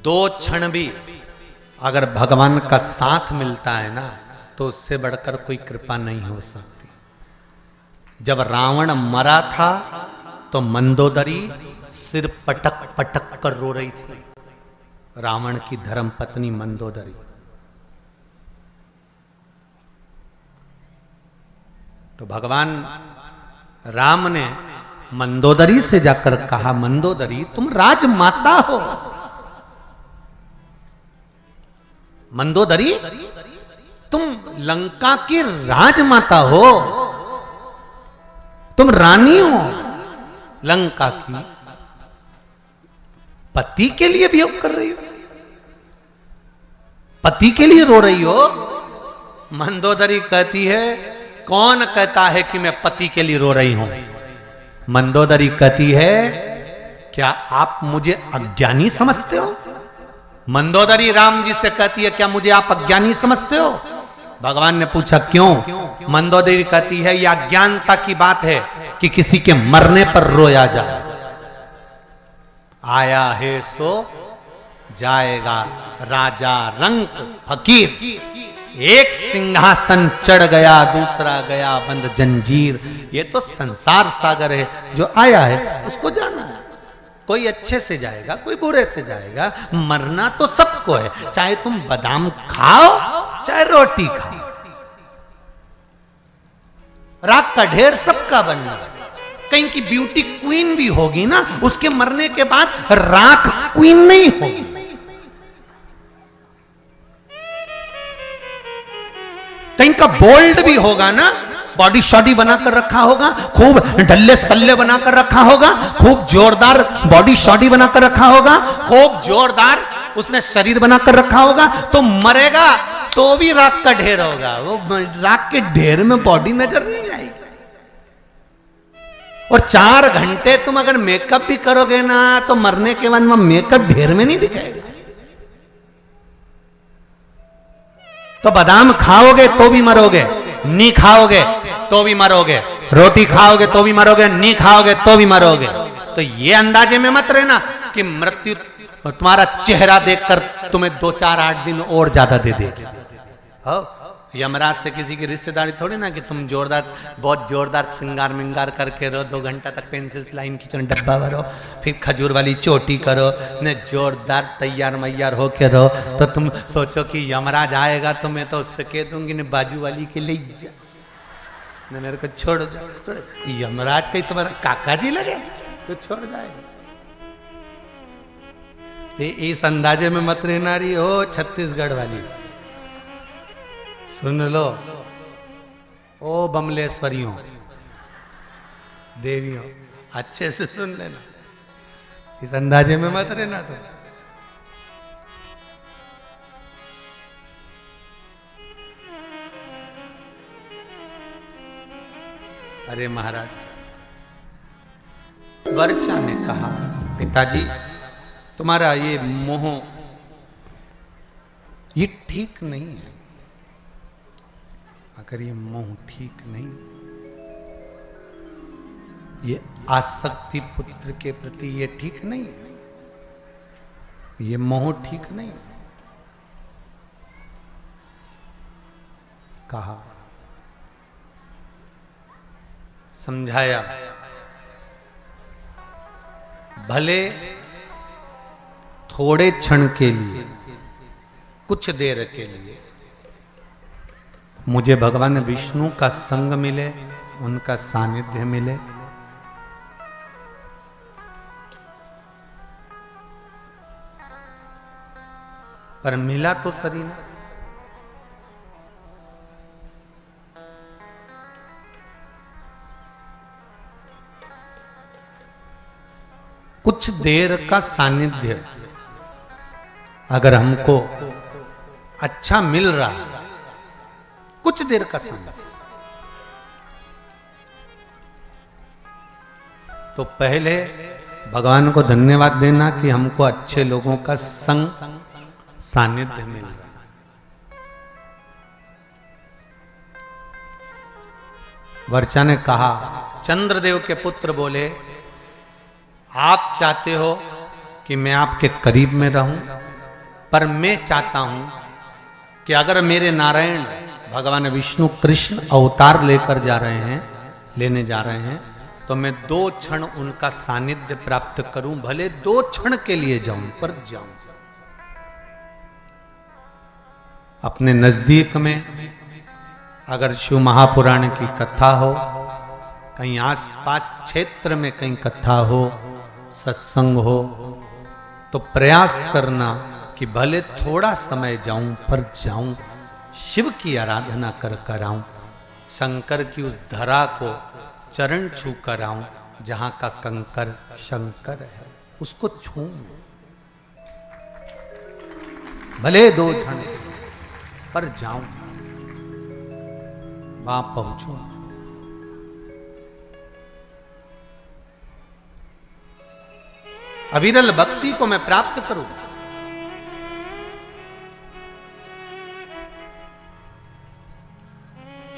दो क्षण भी अगर भगवान का साथ मिलता है ना तो उससे बढ़कर कोई कृपा नहीं हो सकती। जब रावण मरा था तो मंदोदरी सिर पटक पटक कर रो रही थी, रावण की धर्म पत्नी मंदोदरी। तो भगवान राम ने मंदोदरी से जाकर कहा, मंदोदरी तुम राजमाता हो, मंदोदरी तुम लंका की राजमाता हो, तुम रानी हो लंका की, पति के लिए वियोग कर रही हो। पति के लिए रो रही हो? मंदोदरी कहती है, कौन कहता है कि मैं पति के लिए रो रही हूं? मंदोदरी कहती है, क्या आप मुझे अज्ञानी समझते हो? मंदोदरी राम जी से कहती है, क्या मुझे आप अज्ञानी समझते हो? भगवान ने पूछा क्यों? मंदोदरी कहती है, यह अज्ञानता की बात है कि किसी के मरने पर रोया जाए। आया है सो जाएगा राजा रंक फकीर, एक सिंहासन चढ़ गया दूसरा गया बंद जंजीर। ये तो संसार सागर है, जो आया है उसको जाना है। कोई अच्छे से जाएगा, कोई बुरे से जाएगा, मरना तो सबको है, चाहे तुम बादाम खाओ चाहे रोटी खाओ। राख का ढेर सबका बनना। कहीं की ब्यूटी क्वीन भी होगी ना, उसके मरने के बाद राख क्वीन नहीं होगी। कहीं का बोल्ड भी होगा ना, बॉडी शॉडी बनाकर रखा होगा, खूब ढल्ले सल्ले बनाकर रखा होगा, खूब जोरदार बॉडी शॉडी बनाकर रखा होगा, खूब जोरदार उसने शरीर बनाकर रखा होगा, तो मरेगा तो भी राख का ढेर होगा। वो राख के ढेर में बॉडी नजर नहीं आएगी। और 4 घंटे तुम अगर मेकअप भी करोगे ना, तो मरने के बाद मेकअप ढेर में नहीं दिखाएगा। तो बादाम खाओगे तो भी मरोगे, नहीं खाओगे तो भी मरोगे, रोटी खाओगे तो भी मरोगे, नहीं खाओगे तो भी मरोगे। तो ये अंदाजे में मत रहना कि मृत्यु तुम्हारा चेहरा देखकर तुम्हें 2-4-8 दिन और ज्यादा दे देगी। यमराज से किसी की रिश्तेदारी थोड़ी ना कि तुम जोरदार, बहुत जोरदार श्रृंगार मिंगार करके रहो, 2 घंटा तक पेंसिल लाइन खींचो, डब्बा भरो, फिर खजूर वाली चोटी करो, न जोरदार तैयार मैयार होके रहो। तो तुम सोचो कि यमराज आएगा तो मैं तो उससे कह दूंगी न बाजू वाली के ले जा, न मेरे को छोड़ जाओ। तो यमराज कहीं तुम्हारा काका जी लगे तो छोड़ जाएगा। इस अंदाजे में मत रहना रही हो छत्तीसगढ़ वाली। सुन लो ओ बमलेश्वरियों देवियों, अच्छे से सुन लेना, इस अंदाजे में मत रहना। तो अरे महाराज, वर्चा ने कहा, पिताजी तुम्हारा ये मोह ये ठीक नहीं है। अगर ये मोह ठीक नहीं, ये आसक्ति पुत्र के प्रति ये ठीक नहीं है, ये मोह ठीक नहीं है। कहा, समझाया, भले थोड़े क्षण के लिए, कुछ देर के लिए मुझे भगवान विष्णु का संग मिले, उनका सानिध्य मिले, पर मिला तो सही ना। कुछ देर का सानिध्य अगर हमको अच्छा मिल रहा है, कुछ देर का सानिध्य, तो पहले भगवान को धन्यवाद देना कि हमको अच्छे लोगों का संग सानिध्य मिल रहा है। वर्चा ने कहा, चंद्रदेव के पुत्र बोले, आप चाहते हो कि मैं आपके करीब में रहूं, पर मैं चाहता हूं कि अगर मेरे नारायण भगवान विष्णु कृष्ण अवतार लेकर जा रहे हैं, लेने जा रहे हैं, तो मैं 2 क्षण उनका सानिध्य प्राप्त करूं, भले 2 क्षण के लिए जाऊं, पर जाऊं। अपने नजदीक में अगर शिव महापुराण की कथा हो, कहीं आसपास क्षेत्र में कहीं कथा हो, सत्संग हो, तो प्रयास करना कि भले थोड़ा समय जाऊं, पर जाऊं, शिव की आराधना कर कर आऊं, शंकर की उस धरा को चरण छू कर आऊं जहां का कंकर शंकर है, उसको छू, भले 2 क्षण। पर जाऊं, वहां पहुंचूं। अविरल भक्ति को मैं प्राप्त करूं।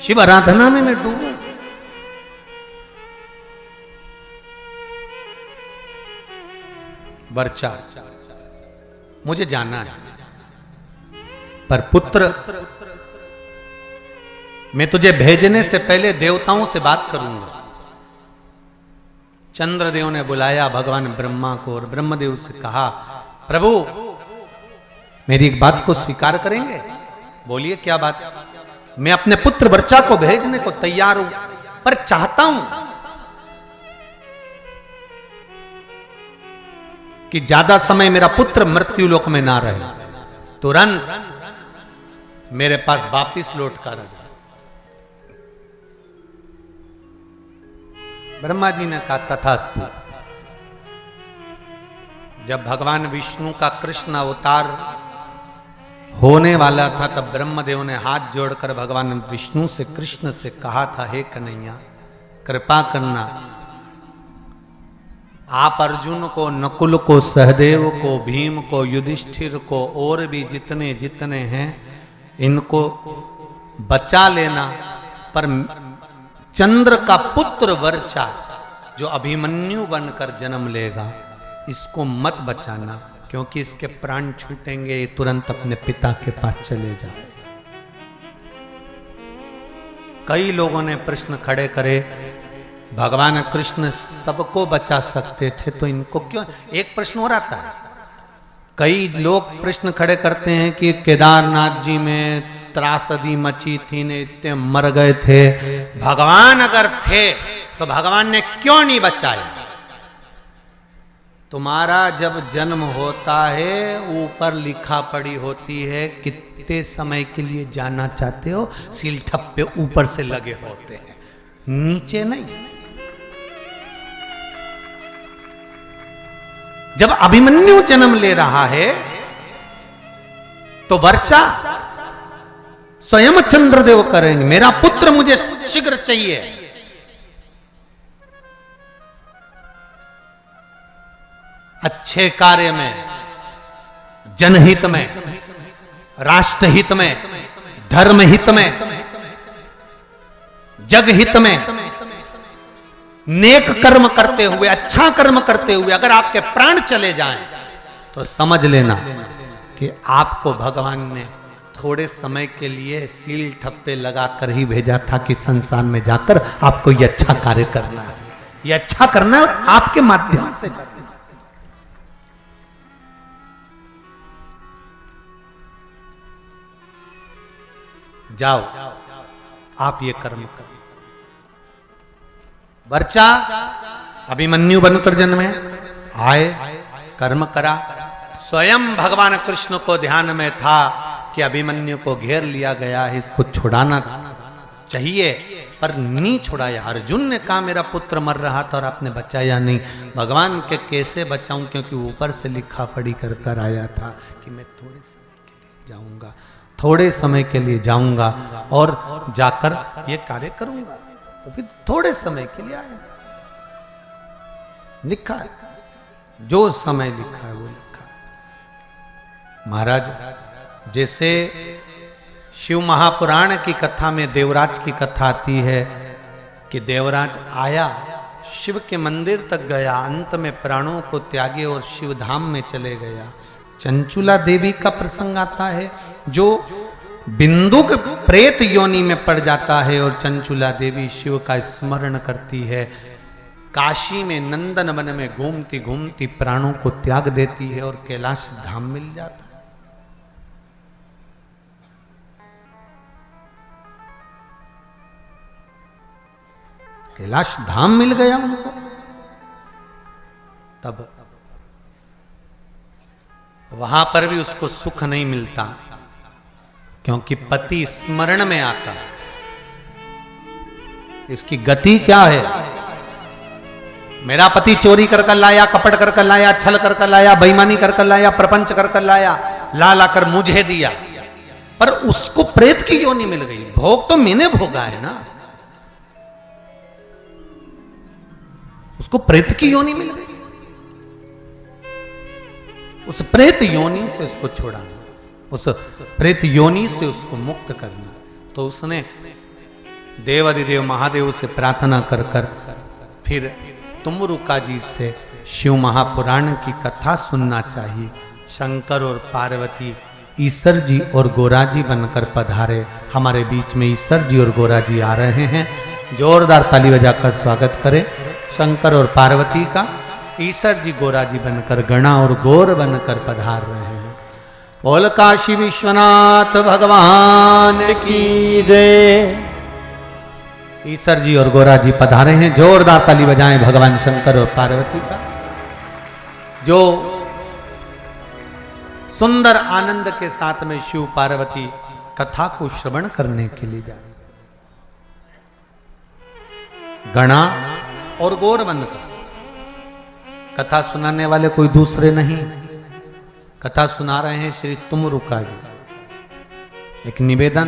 शिव आराधना में मैं डूबूं। वर्चा, मुझे जाना है, पर पुत्र, मैं तुझे भेजने से पहले देवताओं से बात करूंगा। चंद्रदेव ने बुलाया भगवान ब्रह्मा को और ब्रह्मदेव से कहा, प्रभु मेरी एक बात को स्वीकार करेंगे? बोलिए क्या बात? मैं अपने पुत्र वर्चा को भेजने को तैयार हूं, पर चाहता हूं कि ज्यादा समय मेरा पुत्र मृत्यु लोक में ना रहे, तुरंत मेरे पास वापिस लौट कर आ जाए। ब्रह्मा जी ने कहा तथास्तु। जब भगवान विष्णु का कृष्ण अवतार होने वाला था तब ब्रह्मदेव ने हाथ जोड़कर भगवान विष्णु से, कृष्ण से कहा था, हे कन्हैया कृपा करना, आप अर्जुन को, नकुल को, सहदेव को, भीम को, युधिष्ठिर को और भी जितने जितने हैं इनको बचा लेना, पर चंद्र का पुत्र वर्चा जो अभिमन्यु बनकर जन्म लेगा इसको मत बचाना, क्योंकि इसके प्राण छूटेंगे, ये तुरंत अपने पिता के पास चले जाए। कई लोगों ने प्रश्न खड़े करे, भगवान कृष्ण सबको बचा सकते थे तो इनको क्यों? एक प्रश्न और आता है, कई लोग प्रश्न खड़े करते हैं कि केदारनाथ जी में त्रासदी मची थी, ने इतने मर गए थे, भगवान अगर थे तो भगवान ने क्यों नहीं बचाया? तुम्हारा जब जन्म होता है ऊपर लिखा पड़ी होती है कितने समय के लिए जाना चाहते हो, सील ठप्पे ऊपर से लगे होते हैं, नीचे नहीं। जब अभिमन्यु जन्म ले रहा है तो वर्चा स्वयं चंद्रदेव करेंगे, मेरा पुत्र मुझे शीघ्र चाहिए। अच्छे कार्य में, जनहित में, राष्ट्रहित में, धर्महित में, जगहित में, नेक कर्म करते हुए, अच्छा कर्म करते हुए अगर आपके प्राण चले जाएं तो समझ लेना कि आपको भगवान ने थोड़े समय के लिए सील ठप्पे लगाकर ही भेजा था कि संसार में जाकर आपको ये अच्छा कार्य करना है, ये अच्छा करना है और आपके माध्यम से करना है। जाओ आप ये कर्म करो। वर्चा अभिमन्यु बनकर जन्मे, आए, कर्म करा, स्वयं भगवान कृष्ण को ध्यान में था कि अभिमन्यु को घेर लिया गया है, इसको छुड़ाना चाहिए, पर नहीं छुड़ाया। अर्जुन ने कहा मेरा पुत्र मर रहा था और आपने बचाया नहीं। भगवान के कैसे बचाऊं, क्योंकि ऊपर से लिखा पढ़ी कर कर आया था कि मैं थोड़े समय के लिए जाऊंगा, थोड़े समय के लिए जाऊंगा और जाकर ये कार्य करूंगा। तो फिर थोड़े समय के लिए आया, लिखा है, जो समय लिखा है वो लिखा है। महाराज, जैसे शिव महापुराण की कथा में देवराज की कथा आती है कि देवराज आया, शिव के मंदिर तक गया, अंत में प्राणों को त्यागे और शिव धाम में चले गया। चंचुला देवी का प्रसंग आता है जो बिंदुक प्रेत योनि में पड़ जाता है और चंचुला देवी शिव का स्मरण करती है। काशी में नंदन वन में घूमती घूमती प्राणों को त्याग देती है और कैलाश धाम मिल जाता है। कैलाश धाम मिल गया उनको। तब वहां पर भी उसको सुख नहीं मिलता, क्योंकि पति स्मरण में आता है। इसकी गति क्या है? मेरा पति चोरी कर कर लाया, कपट कर कर लाया, छल कर कर लाया, बेईमानी कर कर लाया, प्रपंच कर कर लाया, ला लाकर मुझे दिया, पर उसको प्रेत की योनि मिल गई, भोग तो मैंने भोगा है ना, उसको प्रेत की योनि मिल गई। उस प्रेत योनि से उसको छुड़ाना, उस प्रेत योनि से उसको मुक्त करना। तो उसने देवाधिदेव महादेव से प्रार्थना कर कर फिर तुमरुका जी से शिव महापुराण की कथा सुनना चाहिए। शंकर और पार्वती ईश्वर जी और गोरा जी बनकर पधारे। हमारे बीच में ईश्वर जी और गोरा जी आ रहे हैं, जोरदार ताली बजाकर स्वागत करें शंकर और पार्वती का। ईश्वर जी गोरा जी बनकर, गणा और गोर बनकर पधार रहे हैं। बोल काशी विश्वनाथ भगवान की जय। ईश्वर जी और गोरा जी पधारे हैं, जोरदार ताली बजाएं भगवान शंकर और पार्वती का, जो सुंदर आनंद के साथ में शिव पार्वती कथा को श्रवण करने के लिए जा रहे। गणा और गोर बनकर कथा सुनाने वाले कोई दूसरे नहीं, कथा सुना रहे हैं श्री तुमरुका जी। एक निवेदन,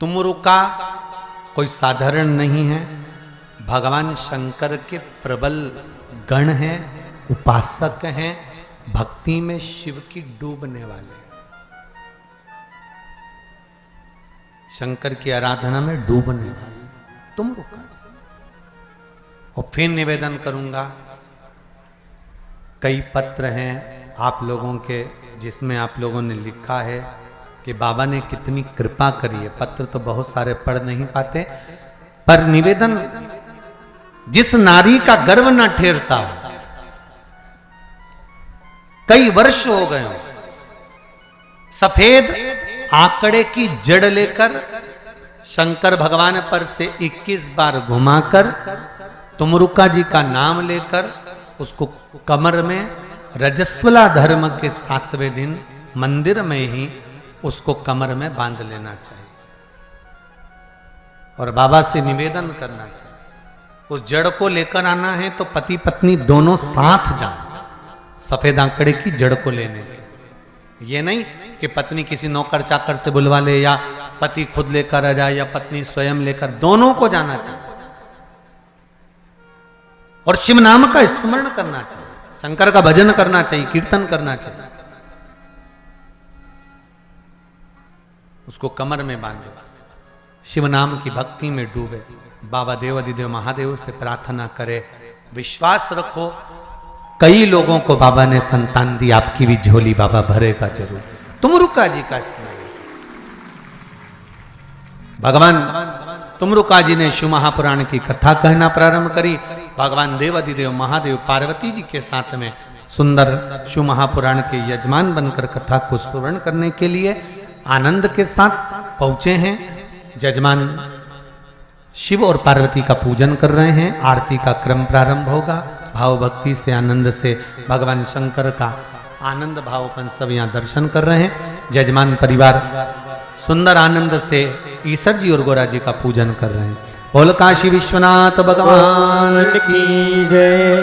तुमरुका कोई साधारण नहीं है, भगवान शंकर के प्रबल गण हैं, उपासक हैं, भक्ति में शिव की डूबने वाले, शंकर की आराधना में डूबने वाले तुमरुका जी। और फिर निवेदन करूंगा, कई पत्र हैं आप लोगों के जिसमें आप लोगों ने लिखा है कि बाबा ने कितनी कृपा करी है। पत्र तो बहुत सारे पढ़ नहीं पाते, पर निवेदन, जिस नारी का गर्व न ठेरता हो, कई वर्ष हो गए हो, सफेद आंकड़े की जड़ लेकर शंकर भगवान पर से 21 बार घुमाकर तुमरुका जी का नाम लेकर उसको कमर में रजस्वला धर्म के 7वें दिन मंदिर में ही उसको कमर में बांध लेना चाहिए और बाबा से निवेदन करना चाहिए। उस जड़ को लेकर आना है तो पति पत्नी दोनों साथ जाएं, सफेद आंकड़े की जड़ को लेने के। ये नहीं कि पत्नी किसी नौकर चाकर से बुलवा ले या पति खुद लेकर आ जाए या पत्नी स्वयं लेकर, दोनों को जाना चाहिए और शिव नाम का स्मरण करना चाहिए, शंकर का भजन करना चाहिए, कीर्तन करना चाहिए। उसको कमर में बांधो, शिव नाम की भक्ति में डूबे, बाबा देवाधिदेव महादेव से प्रार्थना करे। विश्वास रखो, कई लोगों को बाबा ने संतान दी, आपकी भी झोली बाबा भरेगा जरूर। तुमरुका जी का स्मरण, भगवान तुमरुका जी ने शिव महापुराण की कथा कहना प्रारंभ करी। भगवान देवाधिदेव महादेव पार्वती जी के साथ में सुंदर शिव महापुराण के यजमान बनकर कथा को श्रवण करने के लिए आनंद के साथ पहुंचे हैं। यजमान शिव और पार्वती का पूजन कर रहे हैं, आरती का क्रम प्रारंभ होगा। भाव भक्ति से, आनंद से भगवान शंकर का आनंद भावपन सब यहाँ दर्शन कर रहे हैं। यजमान परिवार सुंदर आनंद से ईश्वर जी और गोरा जी का पूजन कर रहे हैं। बोल काशी विश्वनाथ भगवान की जय।